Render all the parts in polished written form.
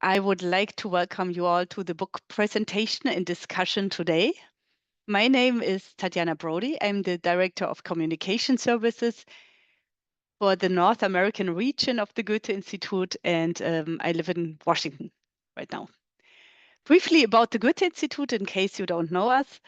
I would like to welcome you all to the book presentation and discussion today. My name is Tatjana Brody. I'm the Director of Communication Services for the North American region of the Goethe-Institut, and I live in Washington right now. Briefly about the Goethe-Institut, in case you don't know us.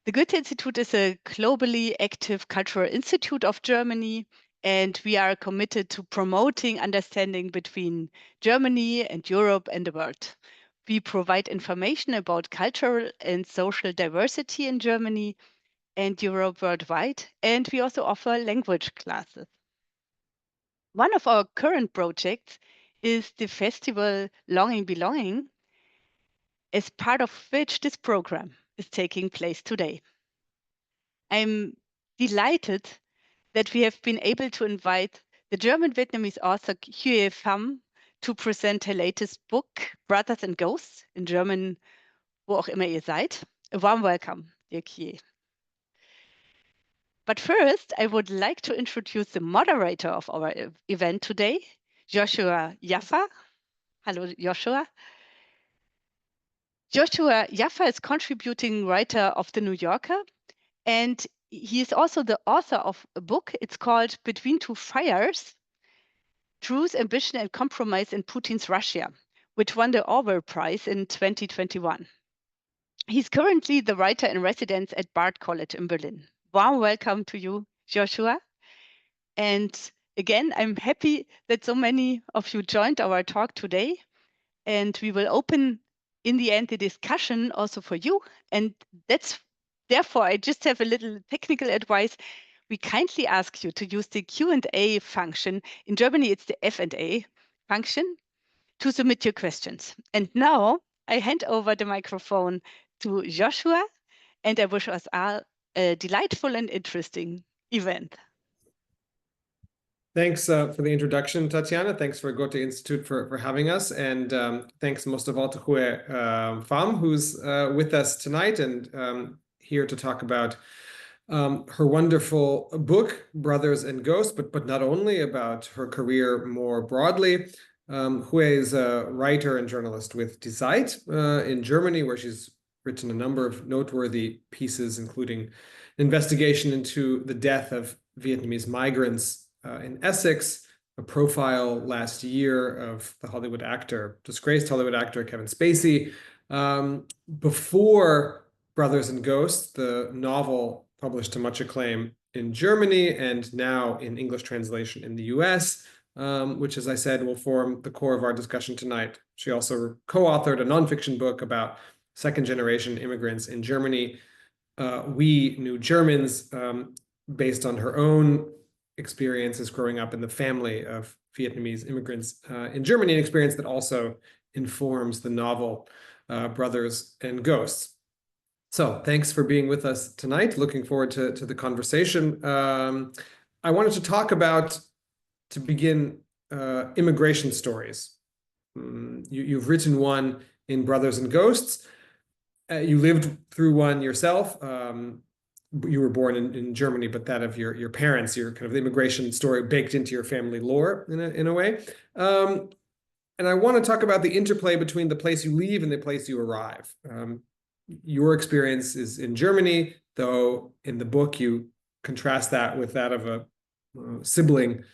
The Goethe-Institut is a globally active cultural institute of Germany, and we are committed to promoting understanding between Germany and Europe and the world. We provide information about cultural and social diversity in Germany and Europe worldwide, and we also offer language classes. One of our current projects is the festival Longing Belonging, as part of which this program is taking place today. I'm delighted that we have been able to invite the German-Vietnamese author Khuê Phạm to present her latest book, Brothers and Ghosts, in German, wo auch immer ihr seid. A warm welcome, dear Khuê. But first, I would like to introduce the moderator of our event today, Joshua Yaffa. Hello, Joshua. Joshua Yaffa is contributing writer of The New Yorker, and he is also the author of a book. It's called Between Two Fires, Truth, Ambition, and Compromise in Putin's Russia, which won the Orwell Prize in 2021. He's currently the writer in residence at Bard College in Berlin. Warm welcome to you, Joshua. And again, I'm happy that so many of you joined our talk today. And we will open, in the end, the discussion also for you. And therefore, I just have a little technical advice. We kindly ask you to use the Q&A function. In Germany, it's the F&A function to submit your questions. And now I hand over the microphone to Joshua, and I wish us all a delightful and interesting event. Thanks for the introduction, Tatjana. Thanks for Goethe-Institut for having us. And thanks most of all to Khuê Phạm, who's with us tonight and here to talk about her wonderful book, Brothers and Ghosts, but not only about her career more broadly. Khuê is a writer and journalist with Die Zeit in Germany, where she's written a number of noteworthy pieces, including an investigation into the death of Vietnamese migrants in Essex, a profile last year of the Hollywood actor, disgraced Hollywood actor Kevin Spacey. Before Brothers and Ghosts, the novel published to much acclaim in Germany and now in English translation in the US, which, as I said, will form the core of our discussion tonight. She also co-authored a nonfiction book about second-generation immigrants in Germany, We New Germans, based on her own experiences growing up in the family of Vietnamese immigrants in Germany, an experience that also informs the novel Brothers and Ghosts. So thanks for being with us tonight. Looking forward to the conversation. I wanted to talk about, to begin, immigration stories. You've written one in Brothers and Ghosts. You lived through one yourself. You were born in Germany, but that of your parents, your kind of immigration story baked into your family lore in a way. And I want to talk about the interplay between the place you leave and the place you arrive. Your experience is in Germany, though in the book you contrast that with that of a sibling,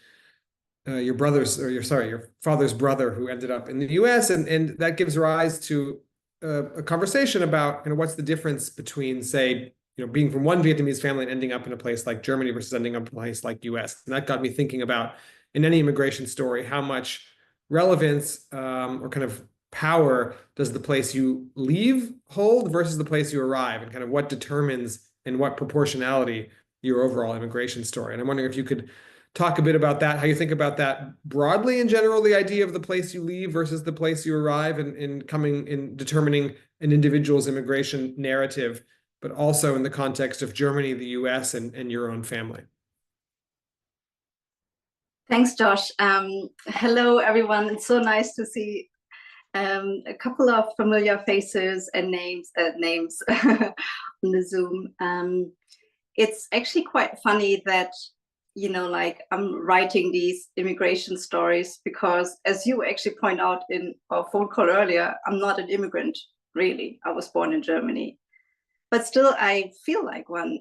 your father's brother who ended up in the US, and that gives rise to a conversation about what's the difference between, say, being from one Vietnamese family and ending up in a place like Germany versus ending up in a place like US. And that got me thinking about, in any immigration story, how much relevance or kind of power does the place you leave hold versus the place you arrive, and kind of what determines in what proportionality your overall immigration story. And I'm wondering if you could talk a bit about that, how you think about that broadly in general, the idea of the place you leave versus the place you arrive in determining an individual's immigration narrative, but also in the context of Germany, the US, and your own family. Thanks, Josh. Hello, everyone. It's so nice to see a couple of familiar faces and names on the Zoom. It's actually quite funny that like I'm writing these immigration stories because, as you actually point out in our phone call earlier, I'm not an immigrant, really. I was born in Germany. But still, I feel like one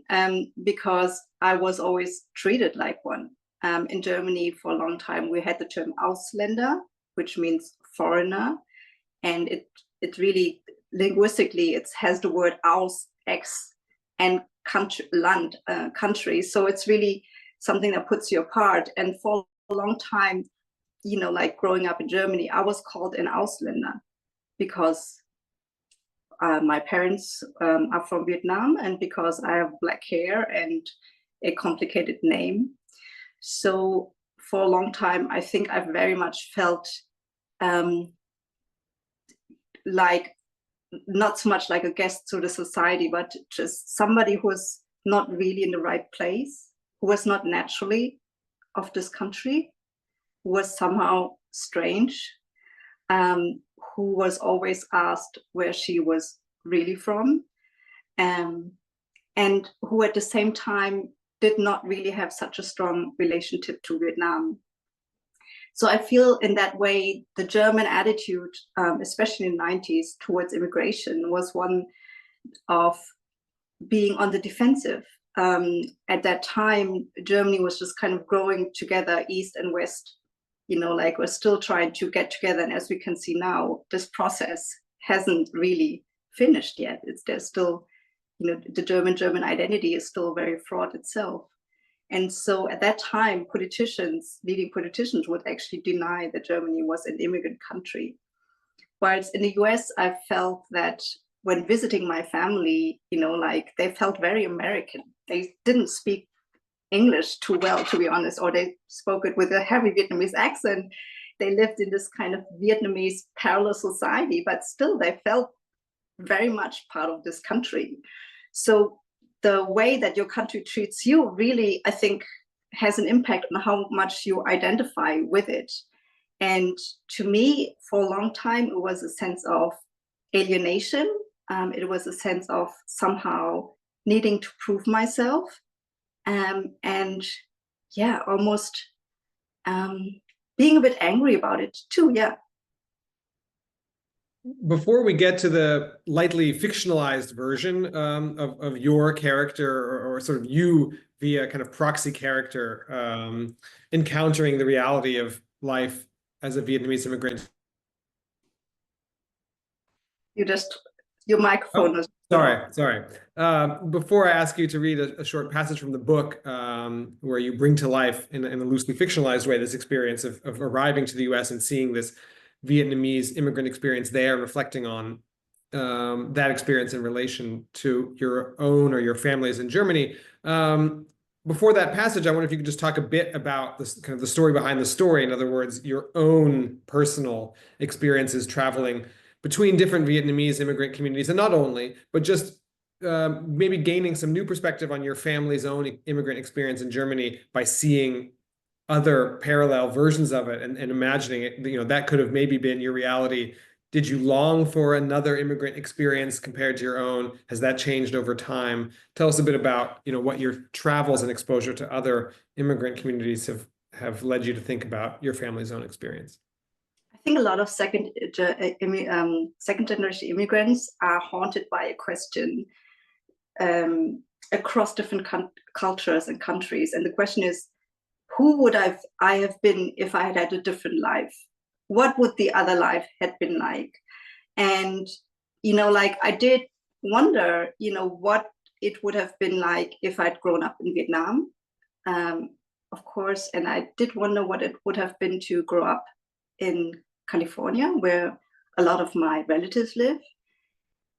because I was always treated like one. In Germany, for a long time, we had the term Ausländer, which means foreigner. And it really, linguistically, it has the word Aus, ex, and country, land, country. So it's really something that puts you apart. And for a long time, like growing up in Germany, I was called an Ausländer because my parents are from Vietnam, and because I have black hair and a complicated name. So for a long time, I think I've very much felt like not so much like a guest to the society, but just somebody who was not really in the right place, who was not naturally of this country, who was somehow strange, who was always asked where she was really from, and who at the same time did not really have such a strong relationship to Vietnam. So I feel in that way, the German attitude, especially in the 90s towards immigration, was one of being on the defensive. At that time, Germany was just kind of growing together, East and West, like we're still trying to get together. And as we can see now, this process hasn't really finished yet. There's still, the German identity is still very fraught itself. And so at that time, leading politicians would actually deny that Germany was an immigrant country. Whilst in the US, I felt that when visiting my family, like they felt very American. They didn't speak English too well, to be honest, or they spoke it with a heavy Vietnamese accent. They lived in this kind of Vietnamese parallel society, but still they felt very much part of this country. So the way that your country treats you really, I think, has an impact on how much you identify with it. And to me, for a long time, it was a sense of alienation. It was a sense of somehow needing to prove myself. And yeah, almost being a bit angry about it too, yeah. Before we get to the lightly fictionalized version of your character, or sort of you via kind of proxy character encountering the reality of life as a Vietnamese immigrant. Your microphone is... Sorry. Before I ask you to read a short passage from the book where you bring to life in a loosely fictionalized way this experience of arriving to the US and seeing this Vietnamese immigrant experience there, reflecting on that experience in relation to your own or your families in Germany. Before that passage, I wonder if you could just talk a bit about this kind of the story behind the story. In other words, your own personal experiences traveling between different Vietnamese immigrant communities, and not only, but just maybe gaining some new perspective on your family's own immigrant experience in Germany by seeing other parallel versions of it and imagining it, that could have maybe been your reality. Did you long for another immigrant experience compared to your own? Has that changed over time? Tell us a bit about, what your travels and exposure to other immigrant communities have led you to think about your family's own experience. I think a lot of second generation immigrants are haunted by a question across different cultures and countries. And the question is, who would I have been if I had had a different life? What would the other life had been like? And, I did wonder, what it would have been like if I'd grown up in Vietnam, of course. And I did wonder what it would have been to grow up in California, where a lot of my relatives live.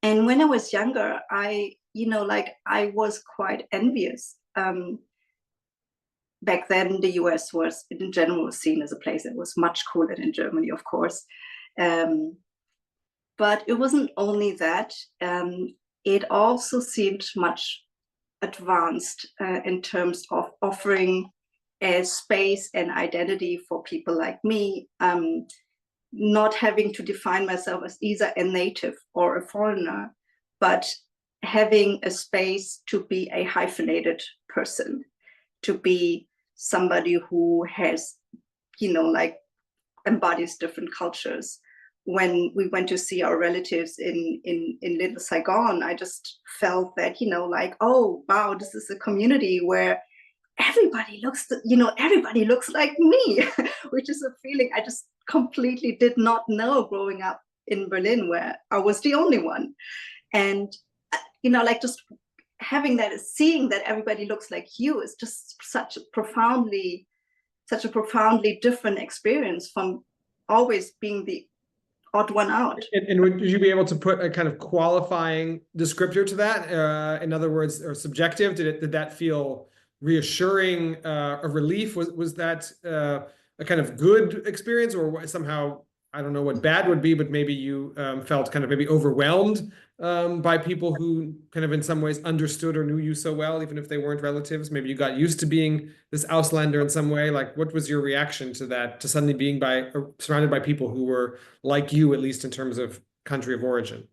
And when I was younger, I was quite envious. Back then, the US was in general seen as a place that was much cooler than Germany, of course. But it wasn't only that. It also seemed much advanced in terms of offering a space and identity for people like me, not having to define myself as either a native or a foreigner, but having a space to be a hyphenated person, to be somebody who has, like embodies different cultures. When we went to see our relatives in Little Saigon, I just felt that, like, oh, wow, this is a community where everybody looks like me, which is a feeling I just completely did not know growing up in Berlin, where I was the only one. And, like just having that, seeing that everybody looks like you is just such a profoundly different experience from always being the odd one out. And would you be able to put a kind of qualifying descriptor to that? In other words, or subjective? Did that feel reassuring, a relief? Was that a kind of good experience, or somehow, I don't know what bad would be, but maybe you felt kind of maybe overwhelmed by people who kind of in some ways understood or knew you so well, even if they weren't relatives? Maybe you got used to being this Auslander in some way. Like, what was your reaction to that, to suddenly being surrounded by people who were like you, at least in terms of country of origin?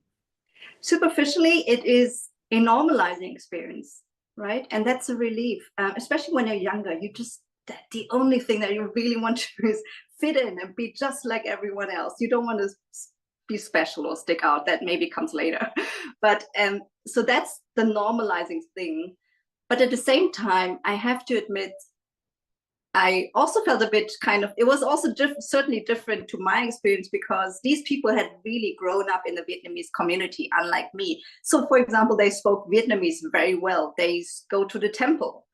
Superficially, it is a normalizing experience, right? And that's a relief, especially when you're younger. The only thing that you really want to do is fit in and be just like everyone else. You don't want to be special or stick out. That maybe comes later. But so that's the normalizing thing. But at the same time, I have to admit, I also felt a bit it was also certainly different to my experience, because these people had really grown up in the Vietnamese community, unlike me. So, for example, they spoke Vietnamese very well. They go to the temple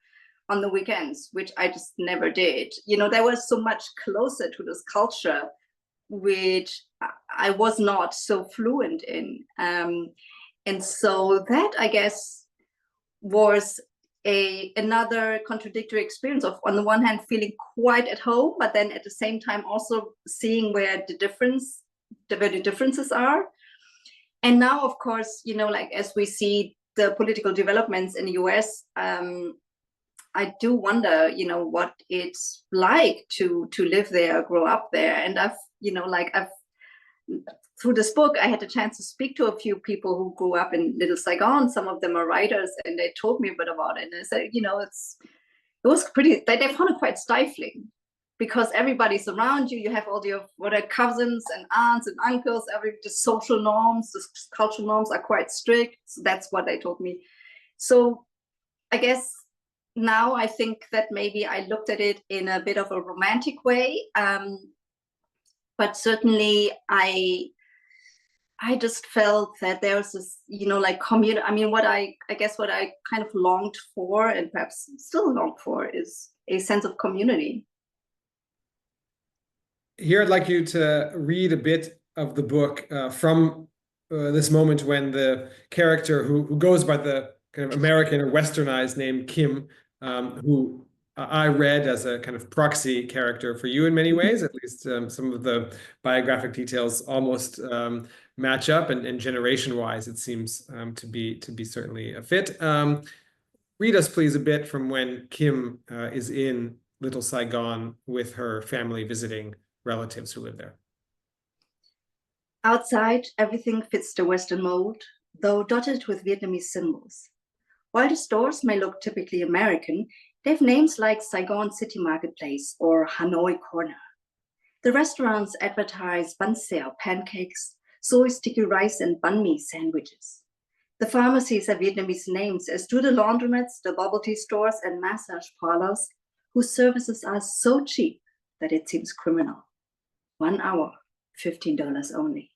on the weekends, which I just never did. They were so much closer to this culture, which I was not so fluent in. And so that, I guess, was another contradictory experience of, on the one hand, feeling quite at home, but then at the same time also seeing where the differences are. And now, of course, like as we see the political developments in the US, I do wonder, what it's like to live there, grow up there. And I've through this book, I had a chance to speak to a few people who grew up in Little Saigon. Some of them are writers, and they told me a bit about it. And I said, it was pretty, they found it quite stifling, because everybody's around you. You have all what are cousins and aunts and uncles. The social norms, the cultural norms are quite strict. So that's what they told me. So I guess now I think that maybe I looked at it in a bit of a romantic way. But certainly I just felt that there was this, like community. I mean, what I kind of longed for, and perhaps still long for, is a sense of community. Here, I'd like you to read a bit of the book from this moment when the character who goes by the kind of American or Westernized name Kim, who I read as a kind of proxy character for you in many ways. At least some of the biographic details almost match up, and generation-wise, it seems to be certainly a fit. Read us, please, a bit from when Kim is in Little Saigon with her family visiting relatives who live there. Outside, everything fits the Western mold, though dotted with Vietnamese symbols. While the stores may look typically American, they have names like Saigon City Marketplace or Hanoi Corner. The restaurants advertise bánh xèo pancakes, soy sticky rice and banh mi sandwiches. The pharmacies have Vietnamese names, as do the laundromats, the bubble tea stores, and massage parlors, whose services are so cheap that it seems criminal. 1 hour, $15 only.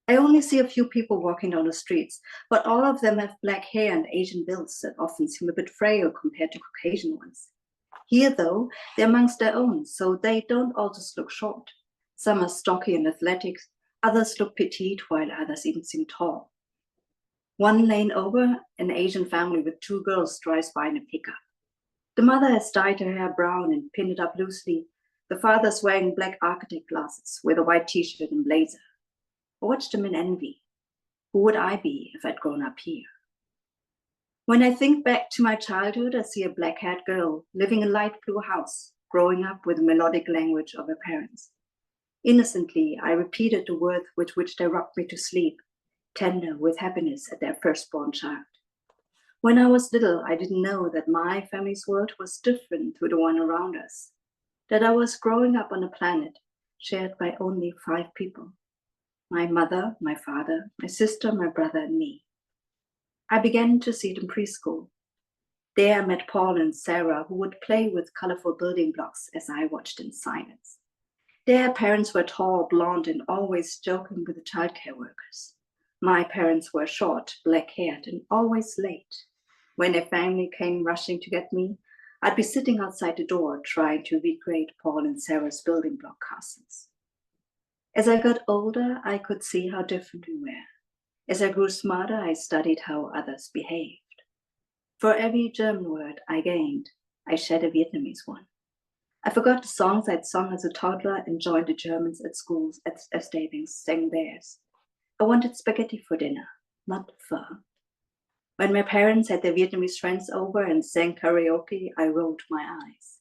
I only see a few people walking down the streets, but all of them have black hair and Asian builds that often seem a bit frail compared to Caucasian ones. Here, though, they're amongst their own, so they don't all just look short. Some are stocky and athletic, others look petite, while others even seem tall. One lane over, an Asian family with 2 girls drives by in a pickup. The mother has dyed her hair brown and pinned it up loosely. The father's wearing black architect glasses with a white t-shirt and blazer. I watch them in envy. Who would I be if I'd grown up here? When I think back to my childhood, I see a black-haired girl living in a light blue house, growing up with the melodic language of her parents. Innocently, I repeated the words with which they rocked me to sleep, tender with happiness at their firstborn child. When I was little, I didn't know that my family's world was different to the one around us, that I was growing up on a planet shared by only 5 people: my mother, my father, my sister, my brother, and me. I began to see it in preschool. There I met Paul and Sarah, who would play with colorful building blocks as I watched in silence. Their parents were tall, blonde, and always joking with the childcare workers. My parents were short, black-haired, and always late. When a family came rushing to get me, I'd be sitting outside the door trying to recreate Paul and Sarah's building block castles. As I got older, I could see how different we were. As I grew smarter, I studied how others behaved. For every German word I gained, I shared a Vietnamese one. I forgot the songs I'd sung as a toddler and joined the Germans at schools as they sang theirs. I wanted spaghetti for dinner, not pho. When my parents had their Vietnamese friends over and sang karaoke, I rolled my eyes.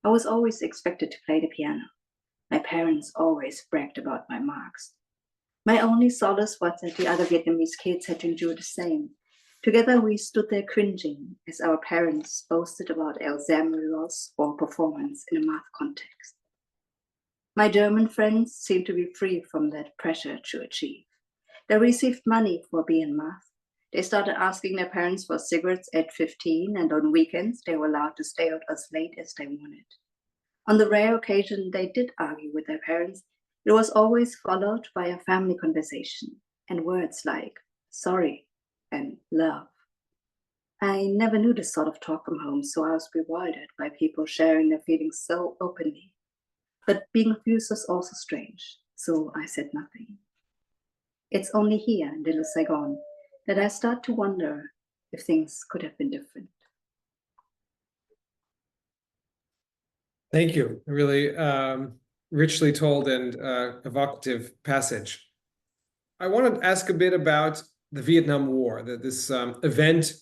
I was always expected to play the piano. My parents always bragged about my marks. My only solace was that the other Vietnamese kids had to endure the same. Together we stood there cringing as our parents boasted about exam results or performance in a math context. My German friends seemed to be free from that pressure to achieve. They received money for being math. They started asking their parents for cigarettes at 15, and on weekends they were allowed to stay out as late as they wanted. On the rare occasion they did argue with their parents, it was always followed by a family conversation and words like sorry and love. I never knew this sort of talk from home, so I was bewildered by people sharing their feelings so openly. But being abused was also strange, so I said nothing. It's only here in little Saigon that I start to wonder if things could have been different. Thank you. A really richly told and evocative passage. I want to ask a bit about the Vietnam War, this event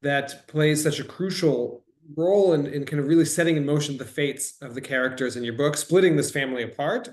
that plays such a crucial role in kind of really setting in motion the fates of the characters in your book, splitting this family apart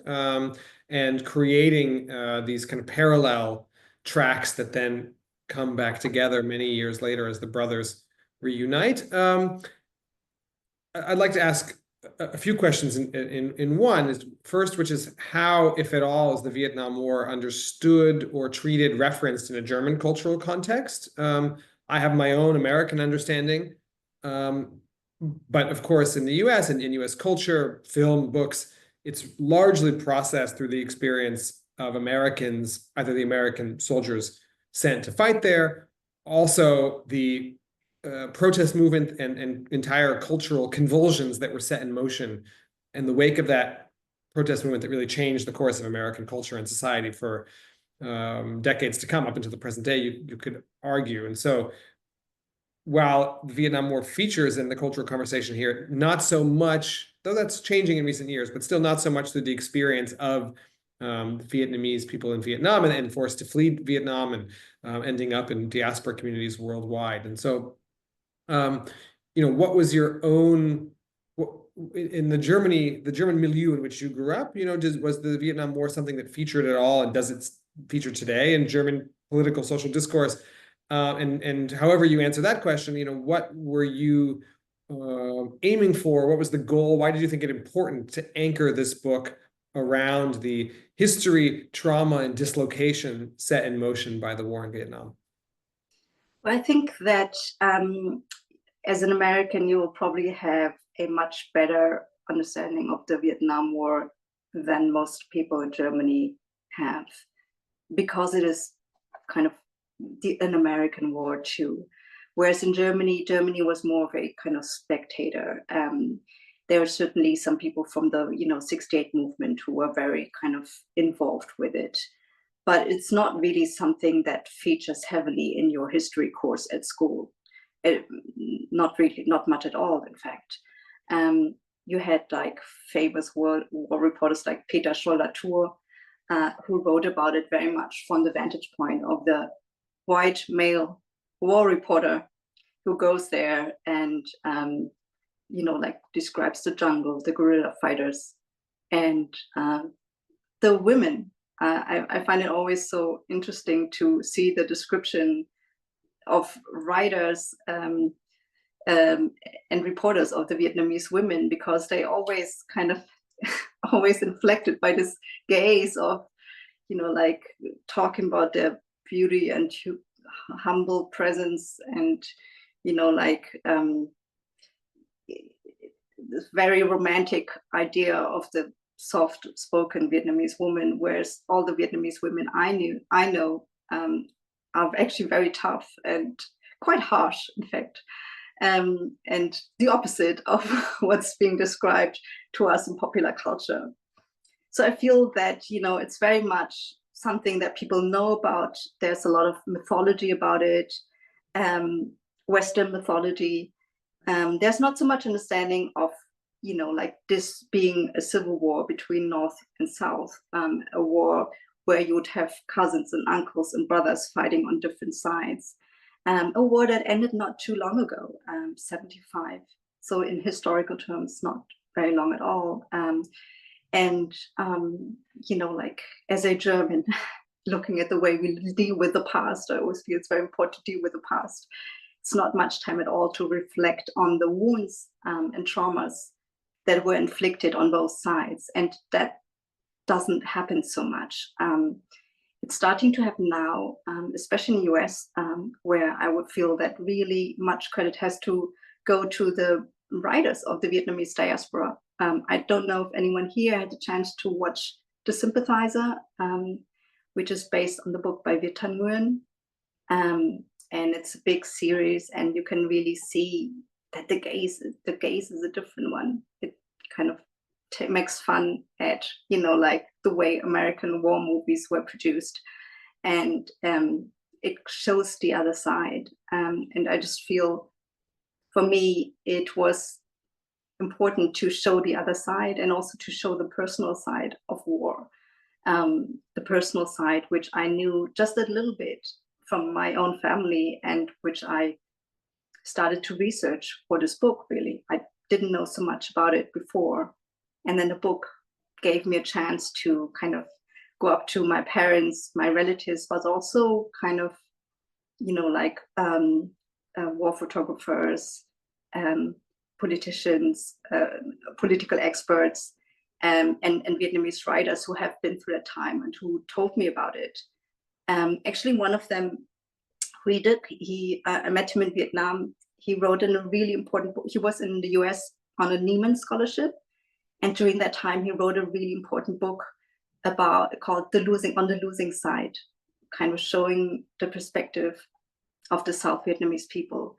and creating these kind of parallel tracks that then come back together many years later as the brothers reunite. I'd like to ask a few questions in one is first, which is how, if at all, is the Vietnam War understood or treated, referenced in a German cultural context? I have my own American understanding, but of course in the US and in US culture, film, books, it's largely processed through the experience of Americans, either the American soldiers sent to fight there, also the protest movement and entire cultural convulsions that were set in motion in the wake of that protest movement that really changed the course of American culture and society for decades to come, up until the present day, you could argue. And so while the Vietnam War features in the cultural conversation here, not so much, though that's changing in recent years, but still not so much through the experience of Vietnamese people in Vietnam and forced to flee Vietnam and ending up in diaspora communities worldwide. And so what was your own in the German milieu in which you grew up? Was the Vietnam War something that featured at all, and does it feature today in German political social discourse? And however you answer that question, what were you aiming for? What was the goal? Why did you think it important to anchor this book around the history, trauma, and dislocation set in motion by the war in Vietnam? Well, I think that as an American, you will probably have a much better understanding of the Vietnam War than most people in Germany have, because it is kind of an American war too. Whereas in Germany was more of a kind of spectator. There were certainly some people from the 68 movement who were very kind of involved with it. But it's not really something that features heavily in your history course at school. Not much at all, in fact. You had like famous war reporters like Peter Scholl-Latour, who wrote about it very much from the vantage point of the white male war reporter who goes there and describes the jungle, the guerrilla fighters, and the women. I find it always so interesting to see the description of writers and reporters of the Vietnamese women, because they always kind of always inflected by this gaze of, you know, like talking about their beauty and humble presence, and, you know, like this very romantic idea of the soft-spoken Vietnamese woman, whereas all the Vietnamese women I know are actually very tough and quite harsh, in fact, and the opposite of what's being described to us in popular culture. So I feel that, you know, it's very much something that people know about. There's a lot of mythology about it, Western mythology. There's not so much understanding of, you know, like this being a civil war between North and South, a war where you would have cousins and uncles and brothers fighting on different sides. A war that ended not too long ago, 75. So in historical terms, not very long at all. You know, like as a German, looking at the way we deal with the past, I always feel it's very important to deal with the past. It's not much time at all to reflect on the wounds and traumas that were inflicted on both sides. And that doesn't happen so much. It's starting to happen now, especially in the US, where I would feel that really much credit has to go to the writers of the Vietnamese diaspora. I don't know if anyone here had a chance to watch The Sympathizer, which is based on the book by Viet Thanh Nguyen. And it's a big series, and you can really see that the gaze is a different one. It kind of makes fun at, you know, like the way American war movies were produced, and it shows the other side. And I just feel, for me, it was important to show the other side, and also to show the personal side of war, the personal side, which I knew just a little bit from my own family, and which I started to research for this book. Really, I didn't know so much about it before, and then the book gave me a chance to kind of go up to my parents, my relatives, but also kind of, you know, like war photographers, politicians, political experts, and Vietnamese writers who have been through that time and who told me about it. Actually, one of them, I met him in Vietnam. He wrote in a really important book. He was in the US on a Nieman scholarship, and during that time, he wrote a really important book called On the Losing Side, kind of showing the perspective of the South Vietnamese people.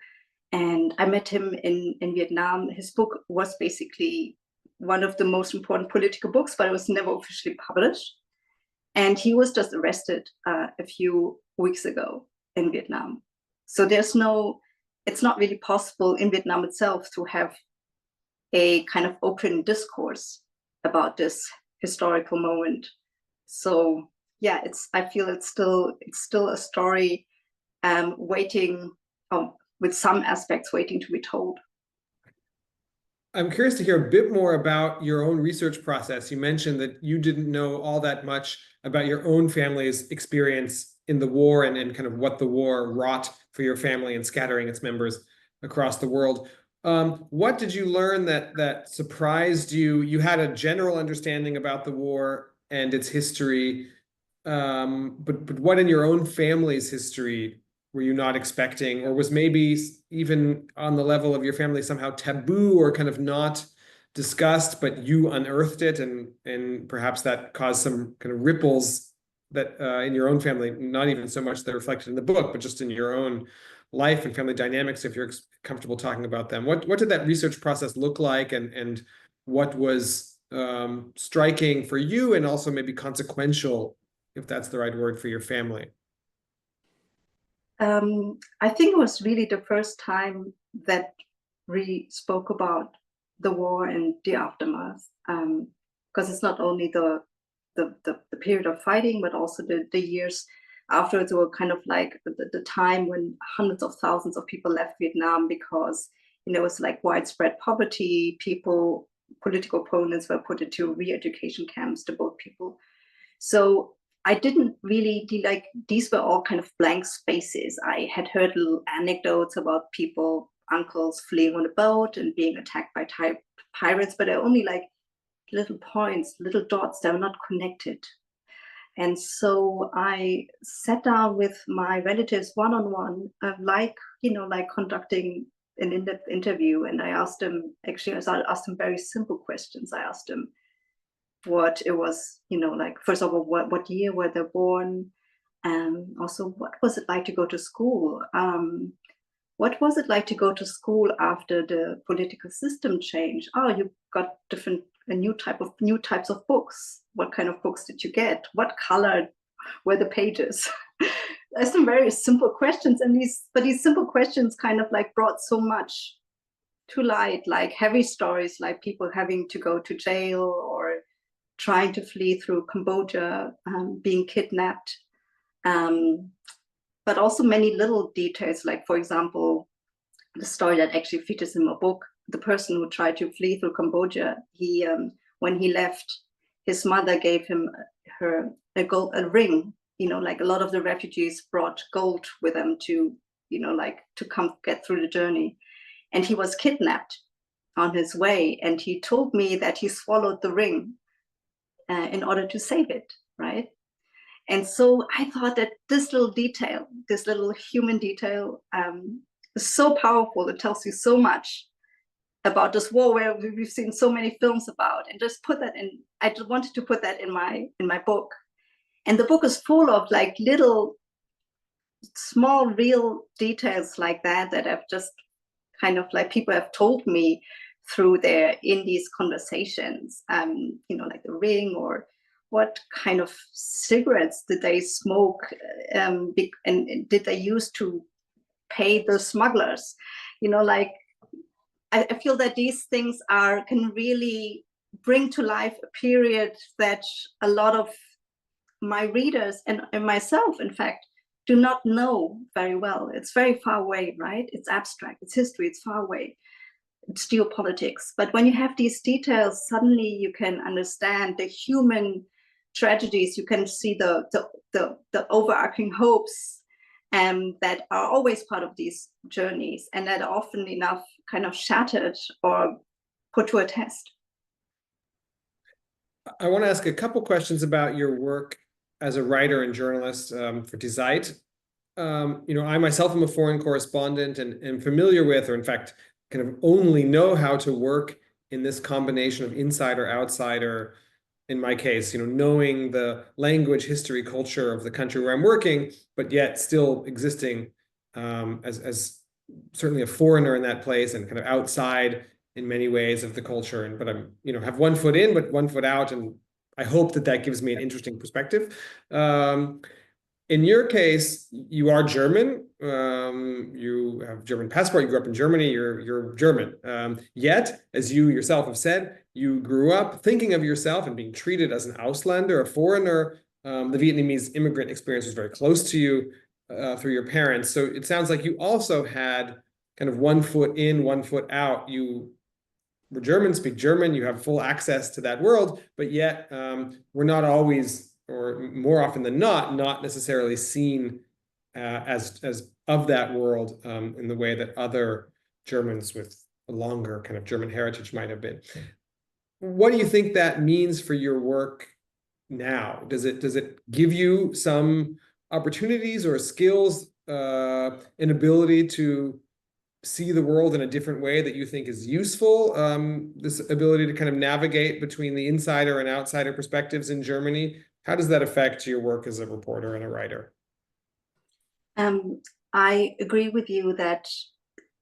And I met him in Vietnam. His book was basically one of the most important political books, but it was never officially published. And he was just arrested a few weeks ago in Vietnam. So it's not really possible in Vietnam itself to have a kind of open discourse about this historical moment. So yeah, I feel it's still a story waiting, with some aspects waiting to be told. I'm curious to hear a bit more about your own research process. You mentioned that you didn't know all that much about your own family's experience in the war, and kind of what the war wrought for your family and scattering its members across the world. What did you learn that surprised you? You had a general understanding about the war and its history, but what in your own family's history were you not expecting, or was maybe even on the level of your family somehow taboo or kind of not discussed, but you unearthed it, and perhaps that caused some kind of ripples that in your own family, not even so much that reflected in the book, but just in your own life and family dynamics, if you're comfortable talking about them. What did that research process look like, and what was striking for you, and also maybe consequential, if that's the right word, for your family? I think it was really the first time that we spoke about the war and the aftermath, because it's not only the period of fighting, but also the years afterwards were kind of like the time when hundreds of thousands of people left Vietnam, because, you know, it was like widespread poverty. Political opponents were put into re-education camps to both people. So I didn't really like, these were all kind of blank spaces. I had heard little anecdotes about people, uncles fleeing on a boat and being attacked by pirates, but they're only like little points, little dots that were not connected. And so I sat down with my relatives one-on-one, like, like conducting an in-depth interview. And I asked them, actually, I asked them very simple questions. I asked them what it was, like, first of all, what year were they born? Also, what was it like to go to school? What was it like to go to school after the political system changed? Oh, you got new types of books. What kind of books did you get? What color were the pages? There's some very simple questions, and these simple questions kind of like brought so much to light, like heavy stories, like people having to go to jail or trying to flee through Cambodia, being kidnapped. But also many little details, like, for example, the story that actually features in my book, the person who tried to flee through Cambodia, he, when he left, his mother gave him a ring, like a lot of the refugees brought gold with them to, like to come get through the journey. And he was kidnapped on his way. And he told me that he swallowed the ring in order to save it, right? And so I thought that this little detail, this little human detail, is so powerful. It tells you so much about this war where we've seen so many films about, and just put that in. I just wanted to put that in my book. And the book is full of like little, small, real details like that I've just kind of like people have told me through in these conversations, like the ring, or what kind of cigarettes did they smoke, and did they use to pay the smugglers? Like I feel that these things can really bring to life a period that a lot of my readers and myself, in fact, do not know very well. It's very far away, right? It's abstract, it's history, it's far away. It's geopolitics. But when you have these details, suddenly you can understand the human tragedies. You can see the overarching hopes that are always part of these journeys, and that are often enough kind of shattered or put to a test. I want to ask a couple questions about your work as a writer and journalist for Die Zeit. I myself am a foreign correspondent and am familiar with, or in fact, kind of only know how to work in this combination of insider, outsider, in my case, knowing the language, history, culture of the country where I'm working, but yet still existing as certainly a foreigner in that place and kind of outside in many ways of the culture. But I'm, have one foot in, but one foot out. And I hope that gives me an interesting perspective. In your case, you are German. You have a German passport. You grew up in Germany. You're German. Yet, as you yourself have said, you grew up thinking of yourself and being treated as an Auslander, a foreigner. The Vietnamese immigrant experience was very close to you through your parents. So it sounds like you also had kind of one foot in, one foot out. You were German, speak German. You have full access to that world, but yet we're not always, or more often than not necessarily seen as of that world in the way that other Germans with a longer kind of German heritage might have been. What do you think that means for your work now? Does it give you some opportunities or skills, an ability to see the world in a different way that you think is useful? This ability to kind of navigate between the insider and outsider perspectives in Germany. How does that affect your work as a reporter and a writer? I agree with you that,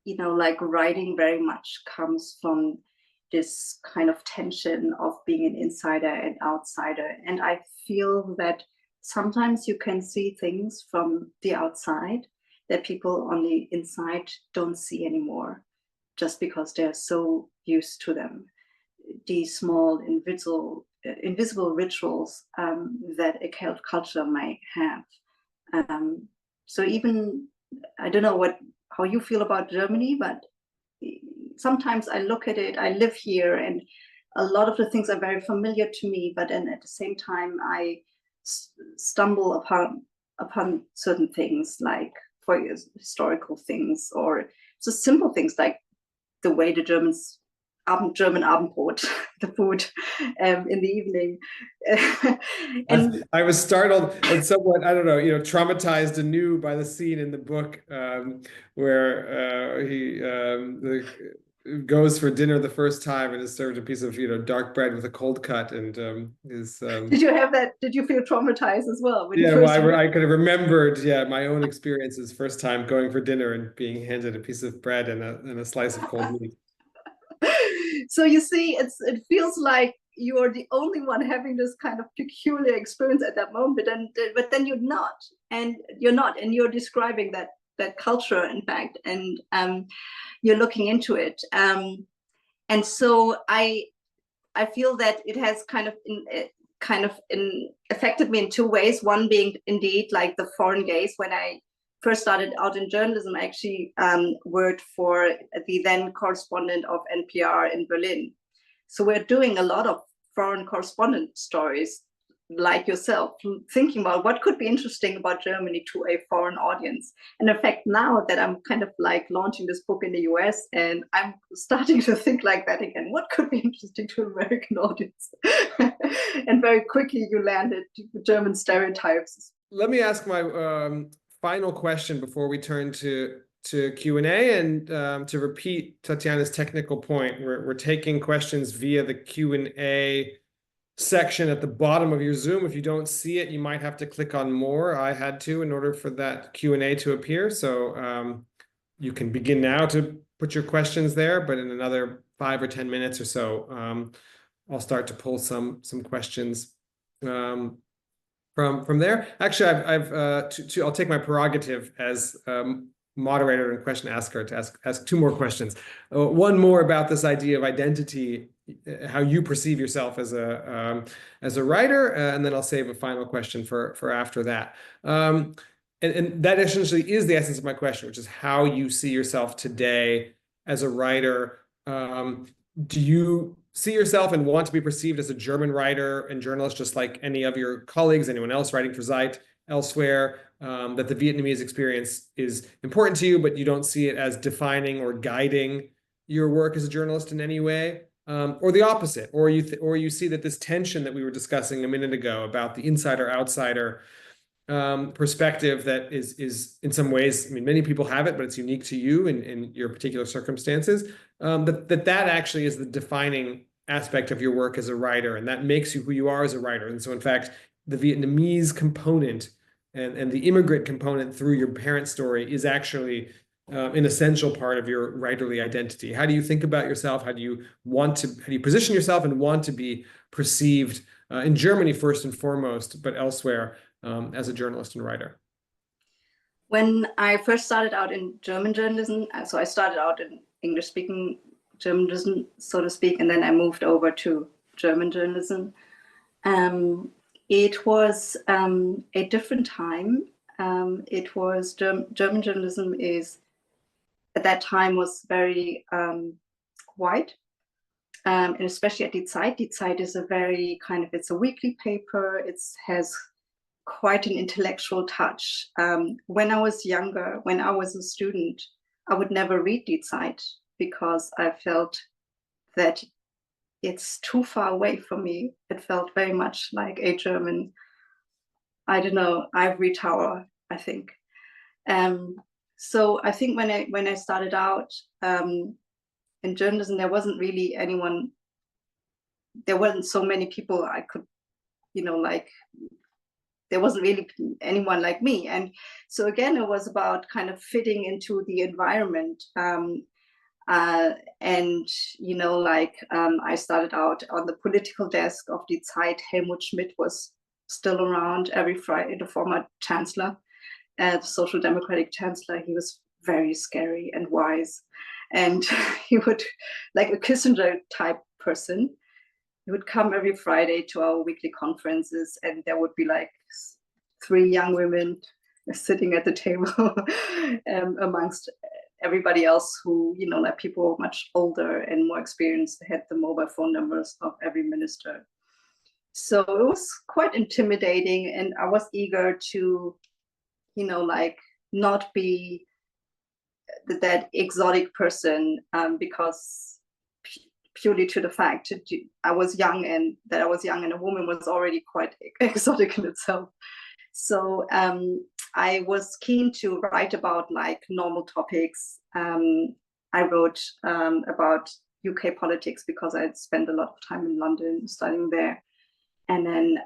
like writing very much comes from this kind of tension of being an insider and outsider. And I feel that sometimes you can see things from the outside that people on the inside don't see anymore, just because they're so used to them. These small invisible rituals that a culture might have. So even, I don't know how you feel about Germany, but sometimes I look at it, I live here, and a lot of the things are very familiar to me, but then at the same time, I stumble upon certain things, like for historical things, or just simple things like the way the German Abendbrot, the food in the evening. And I was startled and somewhat, I don't know, traumatized anew by the scene in the book where he goes for dinner the first time and is served a piece of dark bread with a cold cut, and is Did you have that? Did you feel traumatized as well? Yeah, well, I could have remembered, my own experiences first time going for dinner and being handed a piece of bread and a slice of cold meat. So you see, it feels like you are the only one having this kind of peculiar experience at that moment, but then you're not, and you're describing that culture, in fact, and you're looking into it, and so I feel that it has kind of affected me in two ways. One being indeed like the foreign gaze. When I first started out in journalism, I actually worked for the then correspondent of NPR in Berlin. So we're doing a lot of foreign correspondent stories, like yourself, thinking about what could be interesting about Germany to a foreign audience. And in fact, now that I'm kind of like launching this book in the US, and I'm starting to think like that again, what could be interesting to an American audience? And very quickly you landed German stereotypes. Let me ask my final question before we turn to Q&A, and to repeat Tatiana's technical point, we're taking questions via the Q&A section at the bottom of your Zoom. If you don't see it, you might have to click on more. I had to in order for that Q&A to appear. So you can begin now to put your questions there, but in another 5 or 10 minutes or so, I'll start to pull some questions from there. Actually, I'll take my prerogative as moderator and question asker to ask two more questions. One more about this idea of identity, how you perceive yourself as a writer, and then I'll save a final question for after that. And that essentially is the essence of my question, which is how you see yourself today as a writer. Do you see yourself and want to be perceived as a German writer and journalist, just like any of your colleagues, anyone else writing for Zeit elsewhere, that the Vietnamese experience is important to you, but you don't see it as defining or guiding your work as a journalist in any way? Or the opposite, or you see that this tension that we were discussing a minute ago about the insider-outsider perspective that is in some ways, I mean, many people have it, but it's unique to you in your particular circumstances, that actually is the defining aspect of your work as a writer, and that makes you who you are as a writer. And so, in fact, the Vietnamese component and the immigrant component through your parents' story is actually an essential part of your writerly identity. How do you think about yourself? How do you position yourself and want to be perceived in Germany first and foremost, but elsewhere as a journalist and writer? When I first started out in German journalism, so I started out in English-speaking journalism, so to speak, and then I moved over to German journalism. It was a different time. It was German journalism at that time was very white, and especially at Die Zeit. Die Zeit is it's a weekly paper. It has quite an intellectual touch. When I was younger, when I was a student, I would never read Die Zeit because I felt that it's too far away from me. It felt very much like a German, I don't know, ivory tower, I think. So I think when I started out in journalism, there wasn't really anyone, there wasn't so many people I could, there wasn't really anyone like me. And so again, it was about kind of fitting into the environment. I started out on the political desk of Die Zeit. Helmut Schmidt was still around every Friday, the former chancellor, the Social Democratic chancellor. He was very scary and wise. And he would, like a Kissinger type person, he would come every Friday to our weekly conferences, and there would be like 3 young women sitting at the table amongst everybody else who, like people much older and more experienced, had the mobile phone numbers of every minister. So it was quite intimidating, and I was eager to, like, not be that exotic person, because purely to the fact that I was young, and a woman was already quite exotic in itself. So I was keen to write about like normal topics. I wrote about UK politics because I had spent a lot of time in London studying there. And then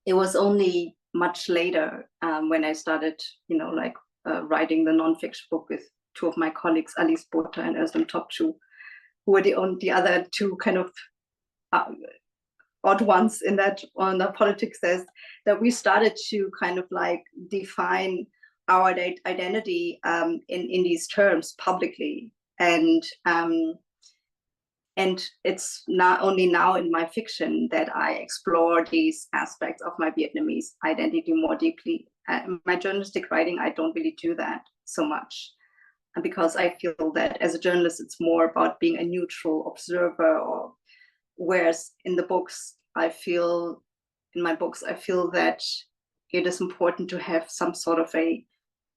it was only much later when I started, writing the nonfiction book with two of my colleagues, Alice Botha and Özlem Topçu, who were the other two kind of odd ones in that on the politics says, that we started to kind of like define our identity in these terms publicly. And it's not only now in my fiction that I explore these aspects of my Vietnamese identity more deeply. My journalistic writing, I don't really do that so much, because I feel that as a journalist, it's more about being a neutral observer. Or whereas in my books, I feel that it is important to have some sort of a,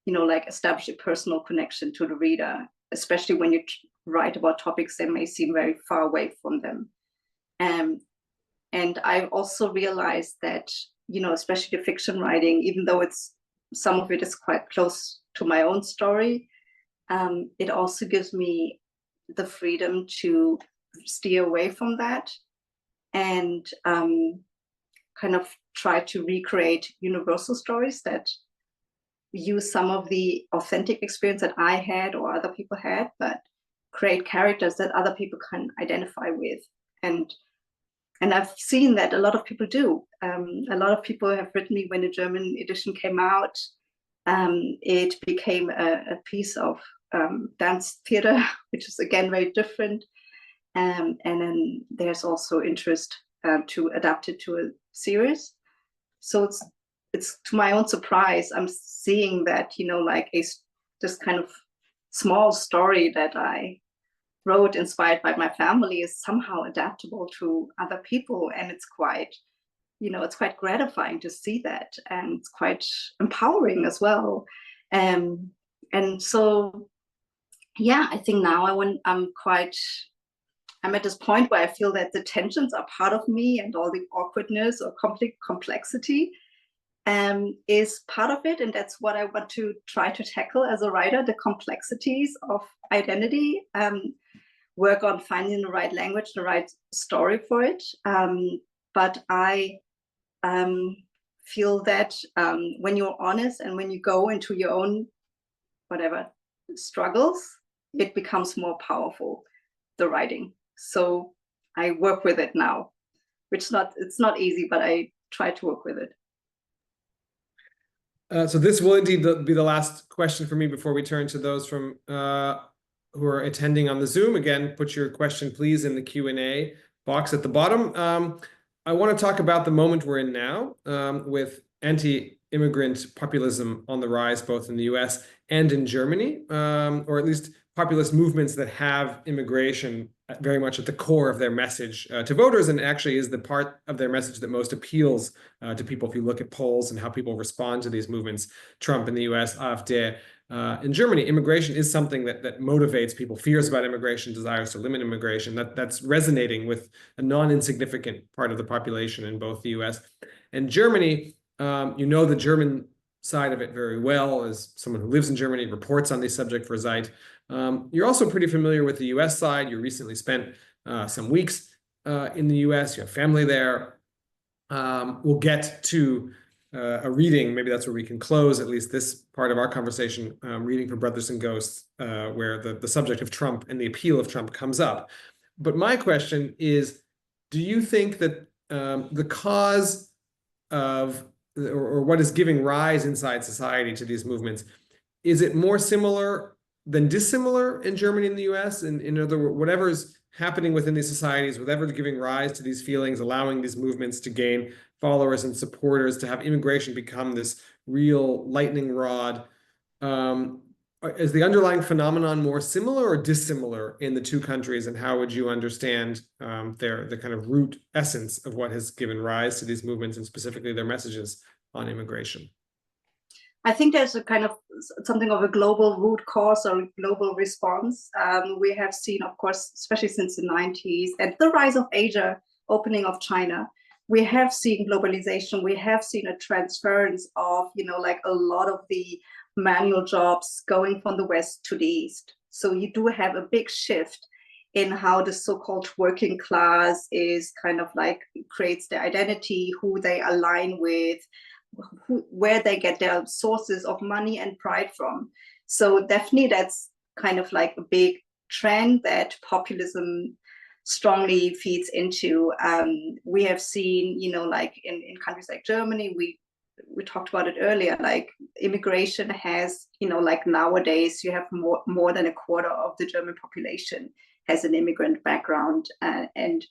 like establish a personal connection to the reader, especially when you write about topics that may seem very far away from them. And I've also realized that, especially the fiction writing, even though some of it is quite close to my own story, it also gives me the freedom to steer away from that and kind of try to recreate universal stories that use some of the authentic experience that I had or other people had, but create characters that other people can identify with. And I've seen that a lot of people do. A lot of people have written me when the German edition came out. It became a piece of dance theater, which is again very different. And then there's also interest to adapt it to a series. So it's to my own surprise, I'm seeing that, like this kind of small story that I wrote inspired by my family is somehow adaptable to other people. And it's quite gratifying to see that. And it's quite empowering as well. And so, yeah, I think now I'm at this point where I feel that the tensions are part of me, and all the awkwardness or complexity is part of it. And that's what I want to try to tackle as a writer, the complexities of identity, work on finding the right language, the right story for it. But I feel that when you're honest and when you go into your own struggles, it becomes more powerful, the writing. So I work with it now, it's not easy, but I try to work with it. So this will indeed be the last question for me before we turn to those from who are attending on the Zoom. Again, put your question, please, in the Q&A box at the bottom. I want to talk about the moment we're in now with anti-immigrant populism on the rise, both in the US and in Germany, or at least populist movements that have immigration very much at the core of their message to voters, and actually is the part of their message that most appeals to people if you look at polls and how people respond to these movements. Trump in the US, AfD in Germany. Immigration is something that motivates people. Fears about immigration, desires to limit immigration, that's resonating with a non-insignificant part of the population in both the US and Germany. The German side of it very well as someone who lives in Germany, reports on this subject for Zeit. You're also pretty familiar with the US side. You recently spent some weeks in the US. You have family there. We'll get to a reading. Maybe that's where we can close at least this part of our conversation, reading from Brothers and Ghosts, where the subject of Trump and the appeal of Trump comes up. But my question is, do you think that the cause of, or what is giving rise inside society to these movements, is it more similar than dissimilar in Germany and the US? And in other words, whatever's happening within these societies, whatever's giving rise to these feelings, allowing these movements to gain followers and supporters, to have immigration become this real lightning rod, is the underlying phenomenon more similar or dissimilar in the two countries, and how would you understand the kind of root essence of what has given rise to these movements, and specifically their messages on immigration? I think there's a kind of something of a global root cause or global response. We have seen, of course, especially since the 90s and the rise of Asia, opening of China, we have seen globalization. We have seen a transference of, like a lot of the manual jobs going from the West to the East. So you do have a big shift in how the so-called working class is kind of like creates their identity, who they align with, where they get their sources of money and pride from. So definitely that's kind of like a big trend that populism strongly feeds into. We have seen, like in countries like Germany, we talked about it earlier, like immigration has, like nowadays you have more than a quarter of the German population has an immigrant background. And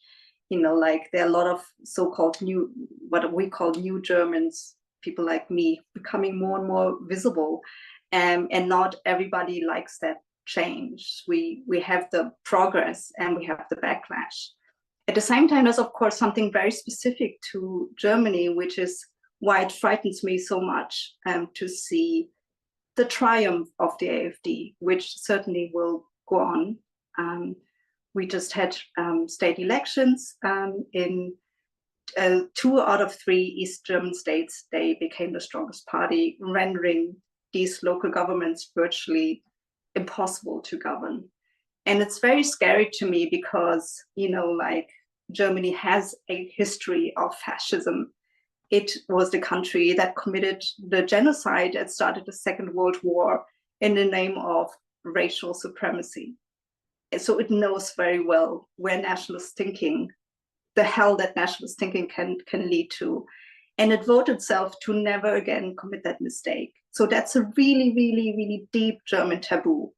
like there are a lot of so-called new, what we call new Germans, people like me, becoming more and more visible, and not everybody likes that change. We have the progress and we have the backlash. At the same time, there's of course something very specific to Germany, which is why it frightens me so much to see the triumph of the AfD, which certainly will go on. We just had state elections in 2 out of 3 East German states. They became the strongest party, rendering these local governments virtually impossible to govern. And it's very scary to me because, like Germany has a history of fascism. It was the country that committed the genocide that started the Second World War in the name of racial supremacy. And so it knows very well where nationalist thinking, the hell that nationalist thinking can lead to. And it voted itself to never again commit that mistake. So that's a really, really, really deep German taboo.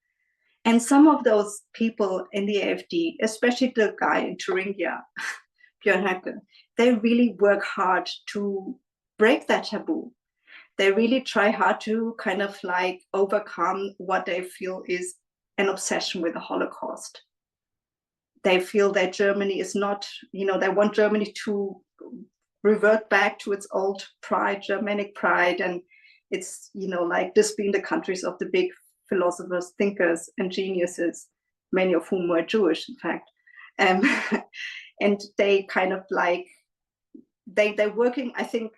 And some of those people in the AfD, especially the guy in Thuringia, Björn Höcke, they really work hard to break that taboo. They really try hard to kind of like overcome what they feel is an obsession with the Holocaust. They feel that Germany is not, they want Germany to revert back to its old pride, Germanic pride. And it's, like this being the countries of the big philosophers, thinkers, and geniuses, many of whom were Jewish, in fact. And they kind of like, they're working, I think,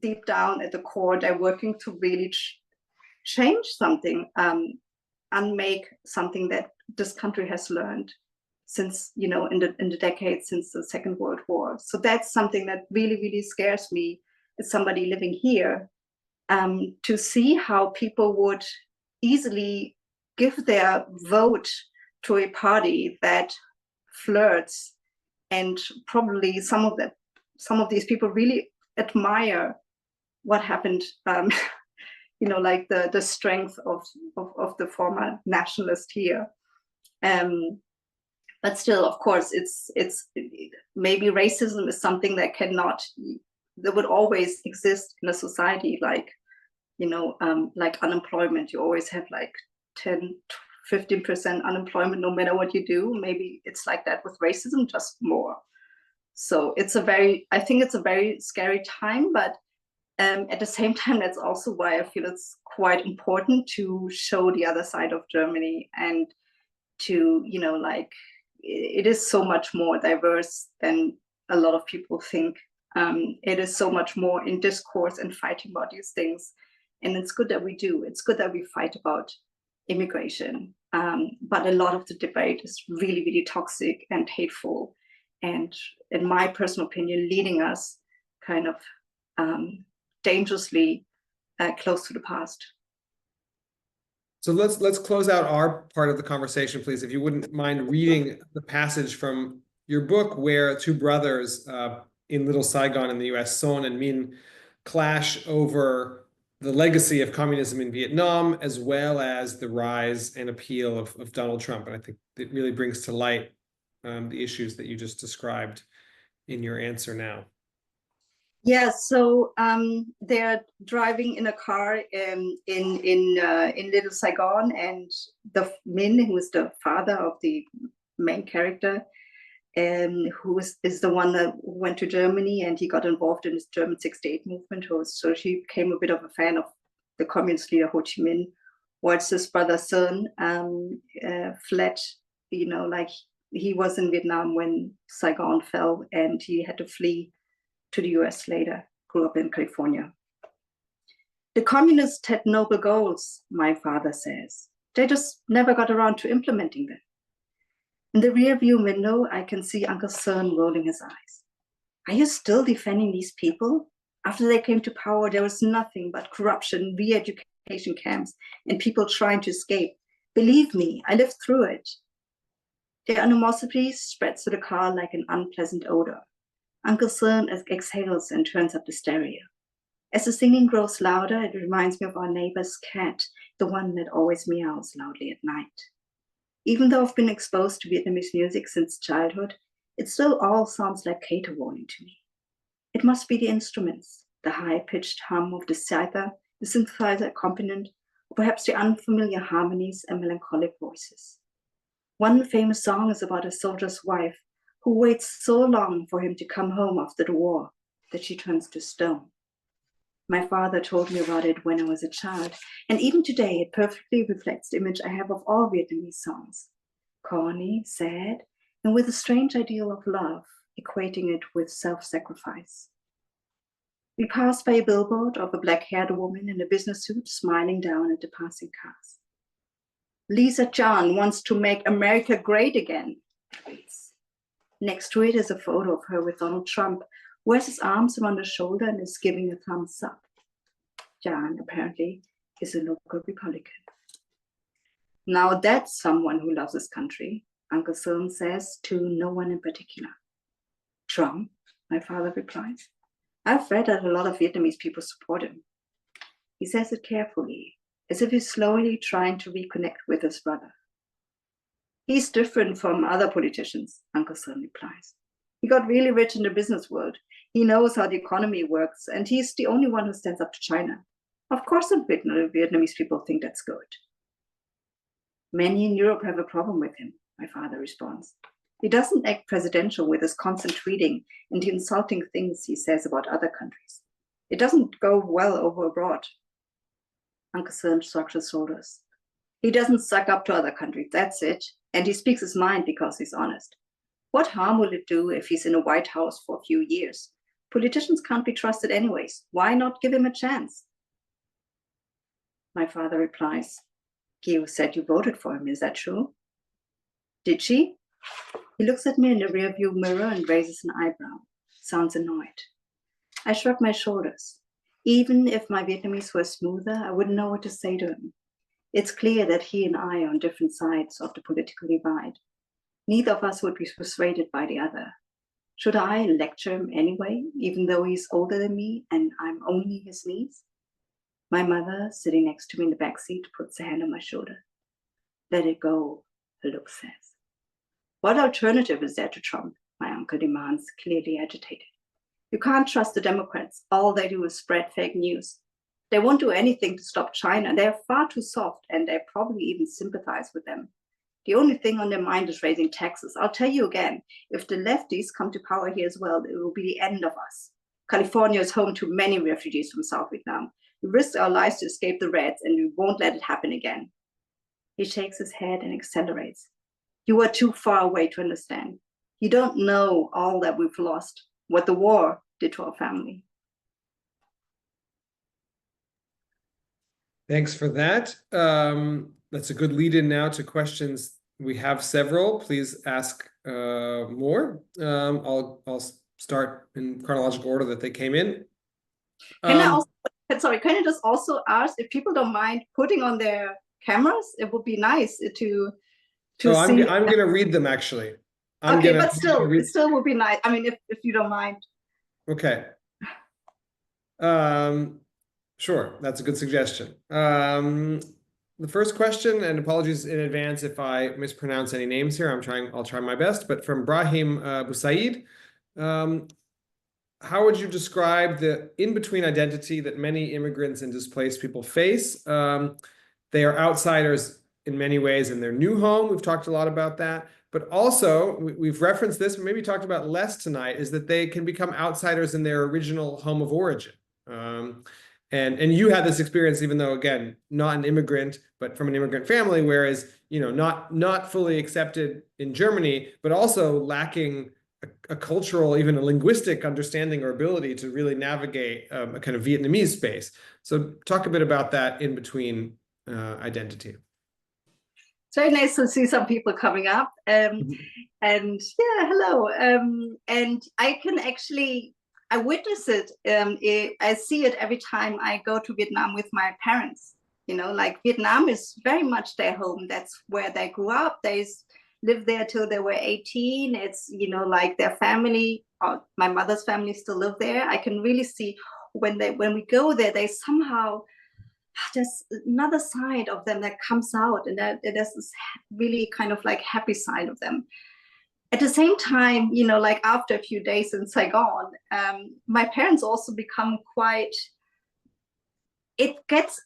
deep down at the core, they're working to really change something and make something that this country has learned since, in the decades since the Second World War. So that's something that really, really scares me as somebody living here, to see how people would easily give their vote to a party that flirts, and probably some of these people really admire what happened, like the strength of the former nationalist here. But still, of course, it's maybe racism is something that would always exist in a society, like, like unemployment. You always have like 10-15% unemployment no matter what you do. Maybe it's like that with racism, just more. So I think it's a very scary time, but at the same time, that's also why I feel it's quite important to show the other side of Germany, and to, like, it is so much more diverse than a lot of people think. It is so much more in discourse and fighting about these things. And it's good that we do. It's good that we fight about immigration. But a lot of the debate is really, really toxic and hateful. And in my personal opinion, leading us kind of dangerously close to the past. So let's close out our part of the conversation, please, if you wouldn't mind reading the passage from your book where 2 brothers in Little Saigon in the US, Son and Min, clash over the legacy of communism in Vietnam, as well as the rise and appeal of Donald Trump. And I think it really brings to light the issues that you just described in your answer now. Yeah, so they're driving in a car in Little Saigon, and the Min, who is the father of the main character, who is the one that went to Germany, and he got involved in this German 68 movement. So she became a bit of a fan of the communist leader Ho Chi Minh. Whilst his brother Sun fled, like he was in Vietnam when Saigon fell, and he had to flee to the US later, grew up in California. The communists had noble goals, my father says. They just never got around to implementing them. In the rear view window, I can see Uncle Sun rolling his eyes. Are you still defending these people? After they came to power, there was nothing but corruption, re-education camps, and people trying to escape. Believe me, I lived through it. The animosity spreads to the car like an unpleasant odor. Uncle Sun exhales and turns up the stereo. As the singing grows louder, it reminds me of our neighbor's cat, the one that always meows loudly at night. Even though I've been exposed to Vietnamese music since childhood, it still all sounds like cater warning to me. It must be the instruments, the high-pitched hum of the zither, the synthesizer accompaniment, or perhaps the unfamiliar harmonies and melancholic voices. One famous song is about a soldier's wife who waits so long for him to come home after the war that she turns to stone. My father told me about it when I was a child, and even today it perfectly reflects the image I have of all Vietnamese songs. Corny, sad, and with a strange ideal of love, equating it with self-sacrifice. We pass by a billboard of a black-haired woman in a business suit smiling down at the passing cars. Lisa Chan wants to make America great again, it reads. Next to it is a photo of her with Donald Trump, who has his arms around her shoulder and is giving a thumbs up. Jan, apparently, is a local Republican. Now that's someone who loves his country, Uncle Sun says to no one in particular. Trump, my father replies. I've read that a lot of Vietnamese people support him. He says it carefully, as if he's slowly trying to reconnect with his brother. He's different from other politicians, Uncle Sun replies. He got really rich in the business world. He knows how the economy works, and he's the only one who stands up to China. Of course, some Vietnamese people think that's good. Many in Europe have a problem with him, my father responds. He doesn't act presidential with his constant tweeting and the insulting things he says about other countries. It doesn't go well over abroad. Uncle Sun shrugs his shoulders. He doesn't suck up to other countries, that's it. And he speaks his mind because he's honest. What harm will it do if he's in a White House for a few years? Politicians can't be trusted anyways. Why not give him a chance? My father replies, Gio said you voted for him, is that true? Did she? He looks at me in the rearview mirror and raises an eyebrow. Sounds annoyed. I shrug my shoulders. Even if my Vietnamese were smoother, I wouldn't know what to say to him. It's clear that he and I are on different sides of the political divide. Neither of us would be persuaded by the other. Should I lecture him anyway, even though he's older than me and I'm only his niece? My mother, sitting next to me in the back seat, puts a hand on my shoulder. Let it go, her look says. What alternative is there to Trump? My uncle demands, clearly agitated. You can't trust the Democrats. All they do is spread fake news. They won't do anything to stop China. They're far too soft, and they probably even sympathize with them. The only thing on their mind is raising taxes. I'll tell you again, if the lefties come to power here as well, it will be the end of us. California is home to many refugees from South Vietnam. We risked our lives to escape the Reds, and we won't let it happen again. He shakes his head and accelerates. You are too far away to understand. You don't know all that we've lost, what the war did to our family. Thanks for that. That's a good lead-in now to questions. We have several. Please ask more. I'll start in chronological order that they came in. Can I just also ask if people don't mind putting on their cameras? It would be nice to see. I'm going to read them actually. But still, it still would be nice. I mean, if you don't mind. Okay. Sure, that's a good suggestion. The first question, and apologies in advance if I mispronounce any names here. I'll try my best. But from Brahim Busaid, how would you describe the in-between identity that many immigrants and displaced people face? They are outsiders in many ways in their new home. We've talked a lot about that. But also, we've referenced this, maybe talked about less tonight, is that they can become outsiders in their original home of origin. And you had this experience, even though, again, not an immigrant, but from an immigrant family, whereas, not fully accepted in Germany, but also lacking a cultural, even a linguistic understanding or ability to really navigate a kind of Vietnamese space. So talk a bit about that in between identity. It's very nice to see some people coming up. And yeah, hello. And I can actually, I witness it. I see it every time I go to Vietnam with my parents. Like Vietnam is very much their home. That's where they grew up. They lived there till they were 18. It's, like their family, my mother's family still live there. I can really see when we go there, they somehow, there's another side of them that comes out, and there's this really kind of like happy side of them. At the same time, like after a few days in Saigon, my parents also become quite, it gets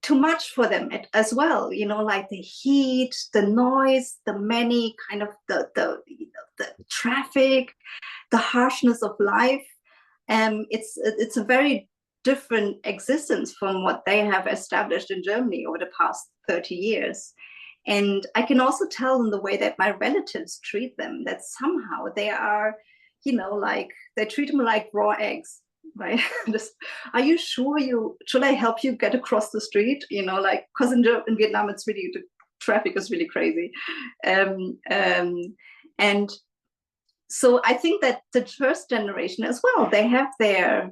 too much for them as well, like the heat, the noise, the many kind of the traffic, the harshness of life. It's a very different existence from what they have established in Germany over the past 30 years. And I can also tell in the way that my relatives treat them, that somehow they are, like they treat them like raw eggs, right? Are you sure should I help you get across the street? Like, because in Vietnam, it's really, the traffic is really crazy. And so I think that the first generation as well, they have their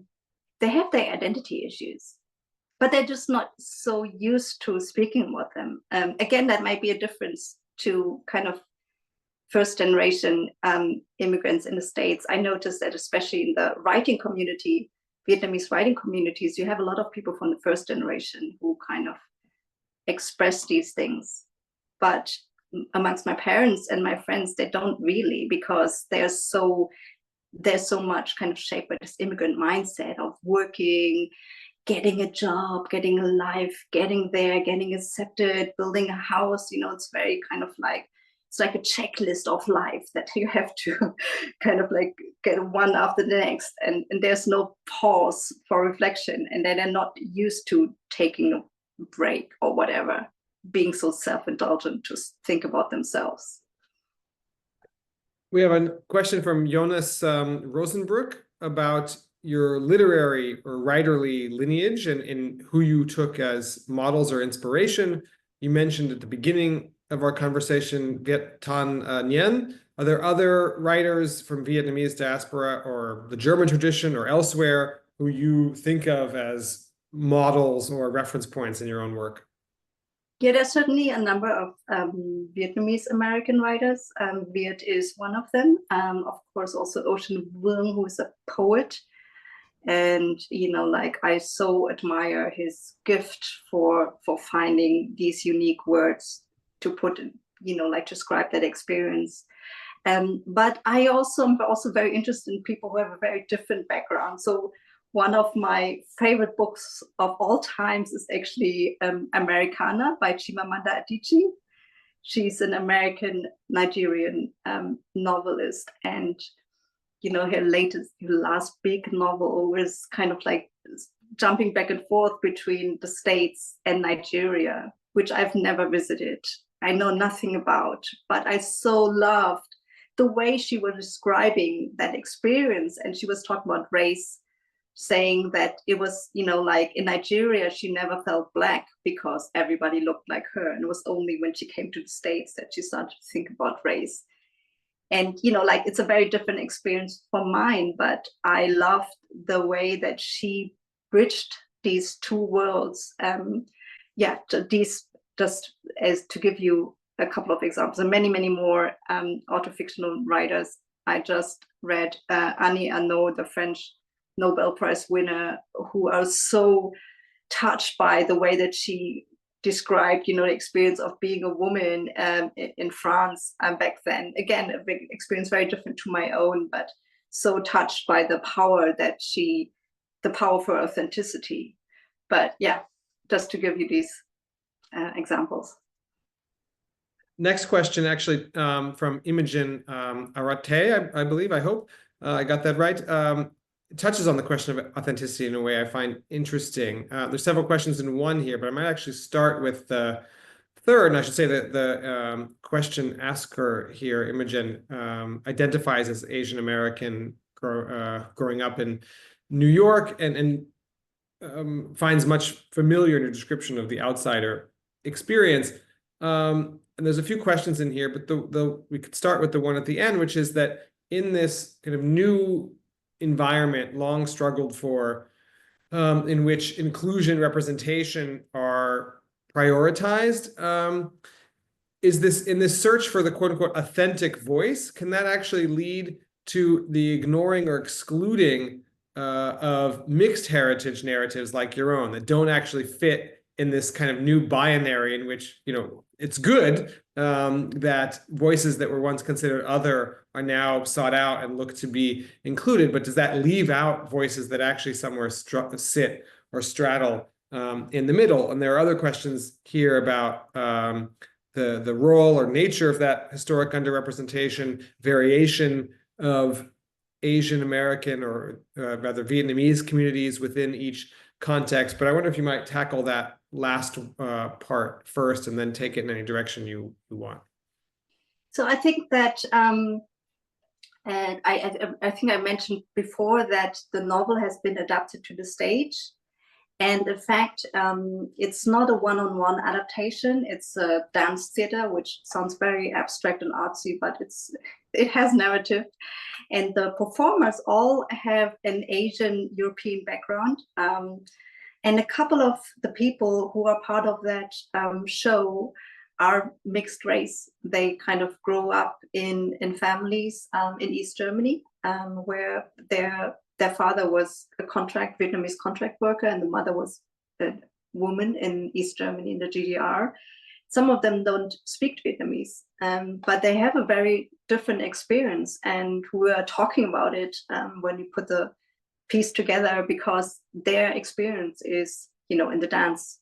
identity issues, but they're just not so used to speaking with them. Again, that might be a difference to kind of first generation immigrants in the States. I noticed that especially in the writing community, Vietnamese writing communities, you have a lot of people from the first generation who kind of express these things. But amongst my parents and my friends, they don't really, because there's so much kind of shaped by this immigrant mindset of working, getting a job, getting a life, getting there, getting accepted, building a house. It's very kind of like, it's like a checklist of life that you have to kind of like get one after the next. And there's no pause for reflection. And then they're not used to taking a break or whatever, being so self-indulgent to think about themselves. We have a question from Jonas Rosenbrook about your literary or writerly lineage and who you took as models or inspiration. You mentioned at the beginning of our conversation, Viet Thanh Nguyen. Are there other writers from Vietnamese diaspora or the German tradition or elsewhere who you think of as models or reference points in your own work? Yeah, there's certainly a number of Vietnamese American writers. Viet is one of them. Of course, also Ocean Vuong, who is a poet. And, like I so admire his gift for finding these unique words to put, like describe that experience. But I'm also very interested in people who have a very different background. So one of my favorite books of all times is actually Americana by Chimamanda Adichie. She's an American Nigerian novelist, and her last big novel was kind of like jumping back and forth between the States and Nigeria, which I've never visited. I know nothing about, but I so loved the way she was describing that experience. And she was talking about race, saying that it was, like in Nigeria, she never felt Black because everybody looked like her. And it was only when she came to the States that she started to think about race. And, like it's a very different experience from mine, but I loved the way that she bridged these two worlds. These, just as to give you a couple of examples, and many, many more autofictional writers. I just read Annie Arnaud, the French Nobel Prize winner, who I was so touched by the way that she described, the experience of being a woman in France back then. Again, a big experience, very different to my own, but so touched by the power the power for authenticity. But yeah, just to give you these examples. Next question, actually, from Imogen Arate, I believe, I hope I got that right. It touches on the question of authenticity in a way I find interesting. There's several questions in one here, but I might actually start with the third, and I should say that the question asker here, Imogen, identifies as Asian American, growing up in New York, and finds much familiar in your description of the outsider experience. And there's a few questions in here, but we could start with the one at the end, which is that in this kind of new environment, long struggled for, in which inclusion, representation are prioritized, is this, in this search for the quote unquote authentic voice, can that actually lead to the ignoring or excluding of mixed heritage narratives like your own that don't actually fit in this kind of new binary in which, you know, it's good that voices that were once considered other are now sought out and look to be included, but does that leave out voices that actually somewhere sit or straddle in the middle? And there are other questions here about the role or nature of that historic underrepresentation, variation of Asian American or rather Vietnamese communities within each context. But I wonder if you might tackle that last part first and then take it in any direction you want. So I think that, and I think I mentioned before that the novel has been adapted to the stage. And in fact, it's not a one-on-one adaptation. It's a dance theater, which sounds very abstract and artsy, but it has narrative. And the performers all have an Asian European background. And a couple of the people who are part of that show are mixed race. They kind of grow up in families in East Germany, where their father was a Vietnamese contract worker, and the mother was a woman in East Germany in the GDR. Some of them don't speak Vietnamese, but they have a very different experience, and we are talking about it when we put the piece together, because their experience is, you know, in the dance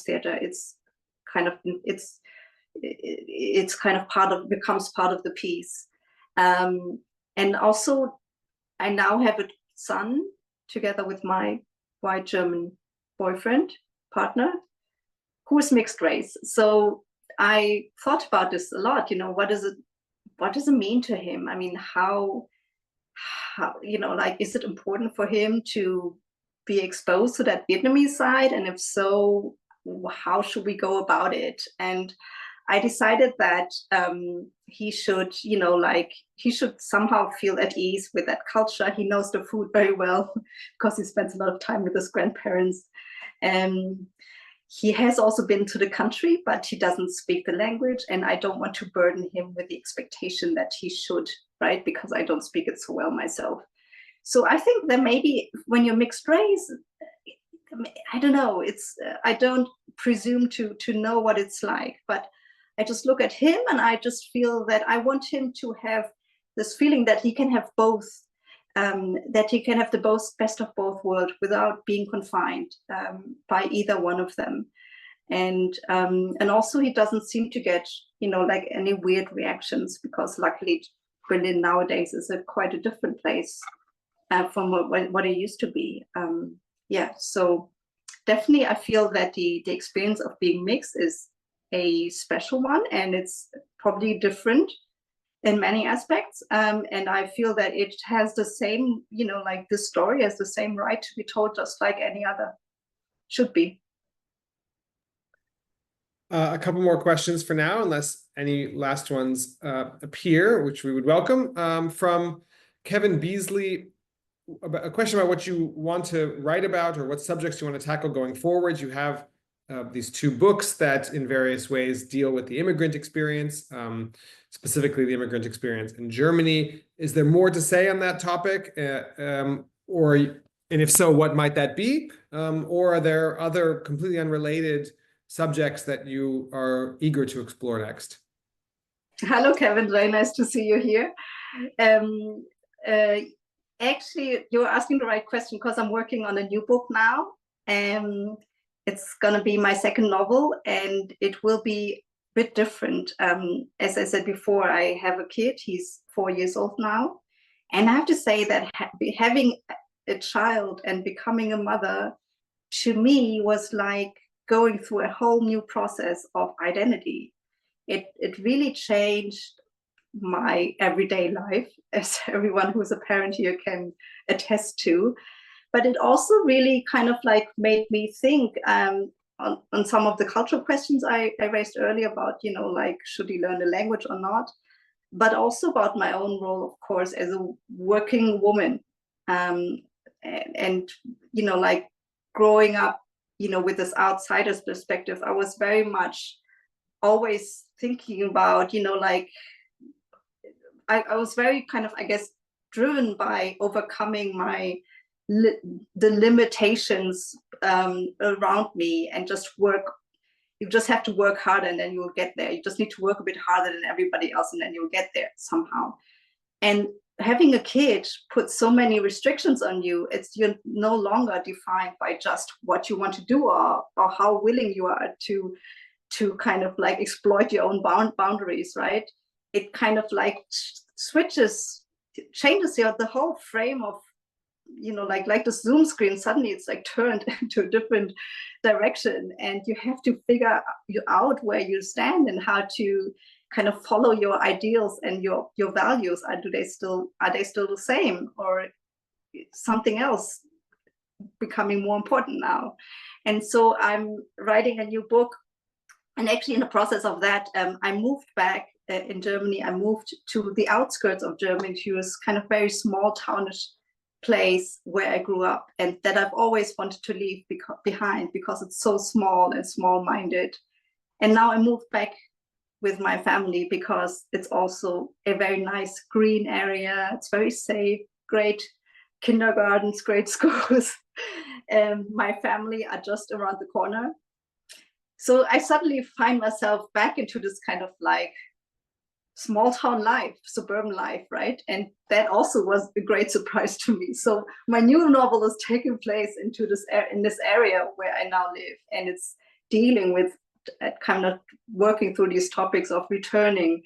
theater, it's kind of becomes part of the piece. And also I now have a son together with my white German partner, who is mixed race. So I thought about this a lot, you know, what does it mean to him? I mean, how, you know, like, is it important for him to be exposed to that Vietnamese side? And if so, how should we go about it? And I decided that he should, you know, like, he should somehow feel at ease with that culture. He knows the food very well because he spends a lot of time with his grandparents. He has also been to the country, but he doesn't speak the language, and I don't want to burden him with the expectation that he should, right? Because I don't speak it so well myself. So I think that maybe when you're mixed race, I don't know, I don't presume to know what it's like, but I just look at him and I just feel that I want him to have this feeling that he can have both, that he can have the best of both worlds without being confined by either one of them. And also he doesn't seem to get, you know, like any weird reactions, because luckily Berlin nowadays is quite a different place from what it used to be. Yeah, so definitely I feel that the experience of being mixed is a special one, and it's probably different in many aspects. And I feel that it has the same, you know, like this story has the same right to be told just like any other should be. A couple more questions for now, unless any last ones appear, which we would welcome. From Kevin Beasley, a question about what you want to write about or what subjects you want to tackle going forward. You have these two books that in various ways deal with the immigrant experience, specifically the immigrant experience in Germany. Is there more to say on that topic? And if so, what might that be? Or are there other completely unrelated subjects that you are eager to explore next? Hello, Kevin. Very nice to see you here. Actually, you're asking the right question, because I'm working on a new book now. It's going to be my second novel, and it will be a bit different. As I said before, I have a kid. He's 4 years old now. And I have to say that having a child and becoming a mother, to me, was like going through a whole new process of identity. It really changed my everyday life, as everyone who's a parent here can attest to. But it also really kind of like made me think on some of the cultural questions I raised earlier about, like, should he learn a language or not? But also about my own role, of course, as a working woman. And like growing up, with this outsider's perspective, I was very much always thinking about, like, I was very kind of, I guess, driven by overcoming the limitations around me, and just work. You just have to work harder, and then you'll get there. You just need to work a bit harder than everybody else, and then you'll get there somehow. And having a kid puts so many restrictions on you. You're no longer defined by just what you want to do, or how willing you are to kind of like exploit your own boundaries, right? It kind of like changes the whole frame of, like the Zoom screen. Suddenly it's like turned into a different direction, and you have to figure out where you stand and how to kind of follow your ideals and your values. Are they still the same, or something else becoming more important now? And so I'm writing a new book, and actually in the process of that, I moved back in Germany. I moved to the outskirts of Germany, to a kind of very small townish place where I grew up, and that I've always wanted to leave behind, because it's so small and small-minded. And now I moved back with my family, because it's also a very nice green area. It's very safe, great kindergartens, great schools, and my family are just around the corner. So I suddenly find myself back into this kind of like small town life, suburban life, right? And that also was a great surprise to me. So my new novel is taking place in this area where I now live, and it's dealing with kind of working through these topics of returning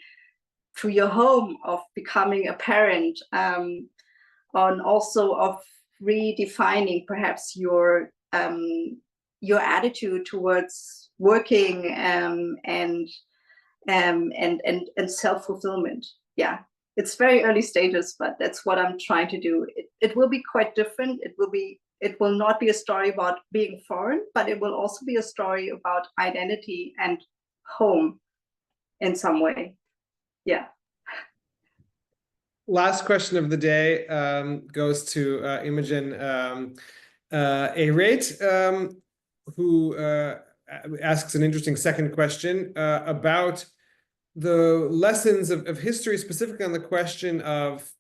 to your home, of becoming a parent, and also of redefining perhaps your attitude towards working and self-fulfillment. Yeah, it's very early stages, but that's what I'm trying to do. It will be quite different. It will not be a story about being foreign, but it will also be a story about identity and home in some way. Yeah. Last question of the day goes to Imogen Arate, who asks an interesting second question about the lessons of history, specifically on the question of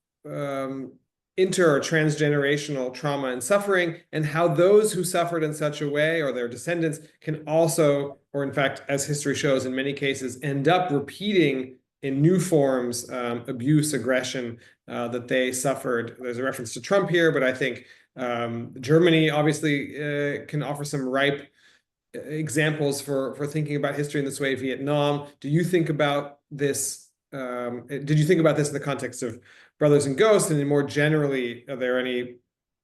inter or transgenerational trauma and suffering, and how those who suffered in such a way, or their descendants, can also, or in fact, as history shows in many cases, end up repeating in new forms abuse, aggression that they suffered. There's a reference to Trump here, but I think Germany obviously can offer some ripe examples for thinking about history in this way. Vietnam. Do you think about this? Did you think about this in the context of Brothers and Ghosts, and more generally, are there any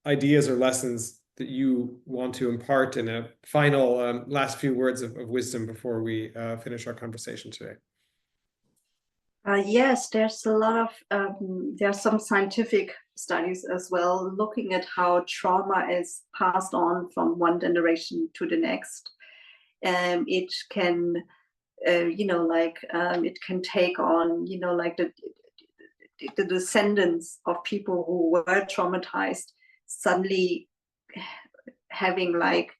ideas or lessons that you want to impart in a final last few words of wisdom before we finish our conversation today? Yes, there's a lot of there are some scientific studies as well, looking at how trauma is passed on from one generation to the next. It can, it can take on, like the descendants of people who were traumatized suddenly having like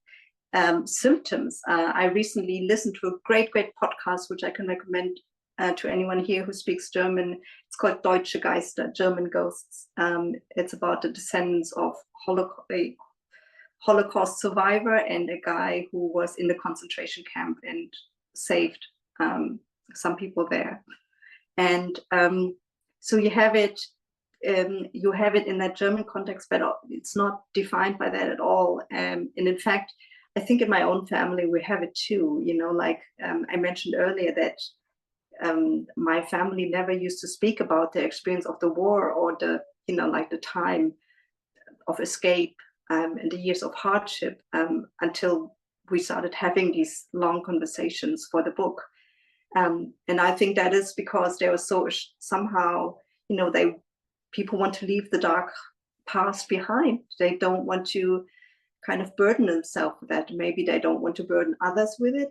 symptoms. I recently listened to a great podcast, which I can recommend to anyone here who speaks German. It's called Deutsche Geister, German Ghosts. It's about the descendants of a Holocaust survivor and a guy who was in the concentration camp and saved some people there. And so you have it you have it in that German context, but it's not defined by that at all. And in fact, I think in my own family, we have it too, you know, like I mentioned earlier that my family never used to speak about the experience of the war or the, you know, like the time of escape and the years of hardship until we started having these long conversations for the book. And I think that is because they were so somehow, you know, people want to leave the dark past behind. They don't want to kind of burden themselves with that. Maybe they don't want to burden others with it.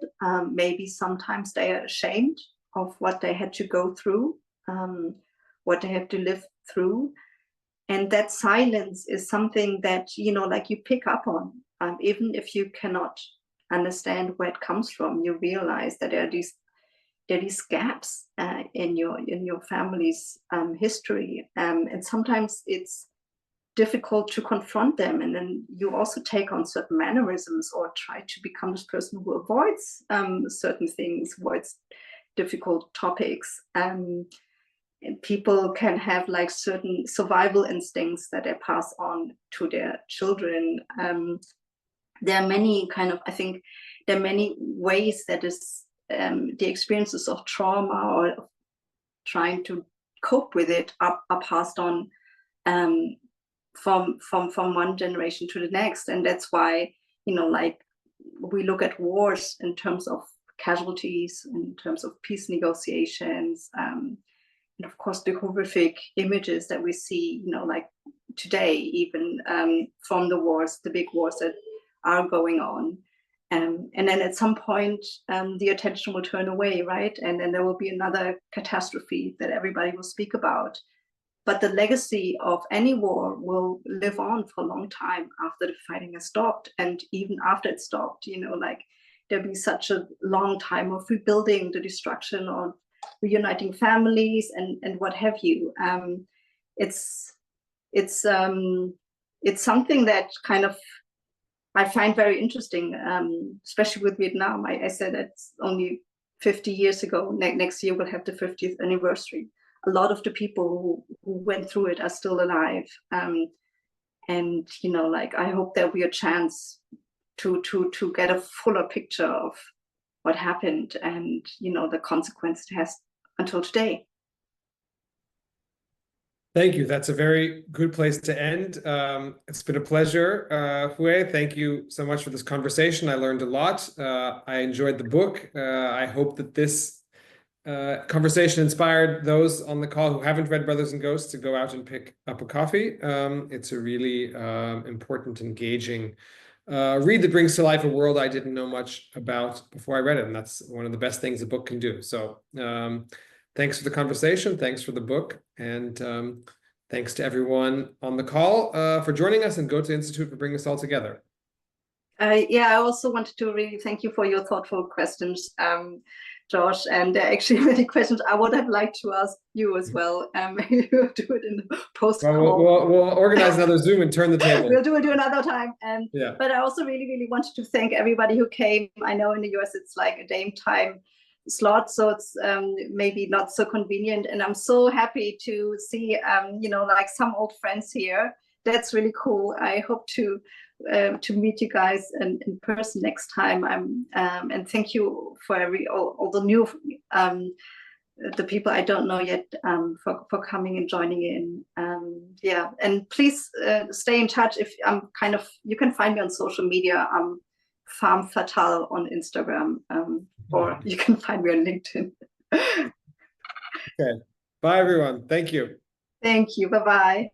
Maybe sometimes they are ashamed of what they had to go through, what they have to live through. And that silence is something that, you know, like you pick up on, even if you cannot understand where it comes from, you realize that there are these gaps in your family's history, and sometimes it's difficult to confront them, and then you also take on certain mannerisms or try to become this person who avoids certain things, avoids difficult topics. And people can have like certain survival instincts that they pass on to their children. There are many I think there are many ways that is the experiences of trauma or trying to cope with it are passed on from one generation to the next. And that's why, you know, like we look at wars in terms of casualties, in terms of peace negotiations, and of course the horrific images that we see, you know, like today, even from the wars, the big wars that are going on. And then at some point, the attention will turn away, right? And then there will be another catastrophe that everybody will speak about. But the legacy of any war will live on for a long time after the fighting has stopped. And even after it stopped, you know, like there'll be such a long time of rebuilding the destruction, or reuniting families and what have you. It's something that kind of I find very interesting, especially with Vietnam. I said it's only 50 years ago. Next year we'll have the 50th anniversary. A lot of the people who went through it are still alive. And, you know, like, I hope there'll be a chance to get a fuller picture of what happened and, you know, the consequence it has until today. Thank you. That's a very good place to end. It's been a pleasure, Khuê. Thank you so much for this conversation. I learned a lot. I enjoyed the book. I hope that this conversation inspired those on the call who haven't read Brothers and Ghosts to go out and pick up a coffee. It's a really important, engaging read that brings to life a world I didn't know much about before I read it. And that's one of the best things a book can do. So thanks for the conversation. Thanks for the book. And thanks to everyone on the call for joining us, and Goethe-Institut for bringing us all together. Yeah, I also wanted to really thank you for your thoughtful questions, Josh. And there are actually many questions I would have liked to ask you as well. Maybe we'll do it in the post call. We'll organize another Zoom and turn the table. We'll do it another time. Yeah. But I also really wanted to thank everybody who came. I know in the US it's like a dame time slot, so it's maybe not so convenient. And I'm so happy to see, you know, like some old friends here. That's really cool. I hope to meet you guys in person next time. And thank you for all the new the people I don't know yet for coming and joining in. Yeah, and please stay in touch. If you can find me on social media. Femme Fatale on Instagram, or you can find me on LinkedIn. Okay. Bye, everyone. Thank you. Thank you. Bye-bye.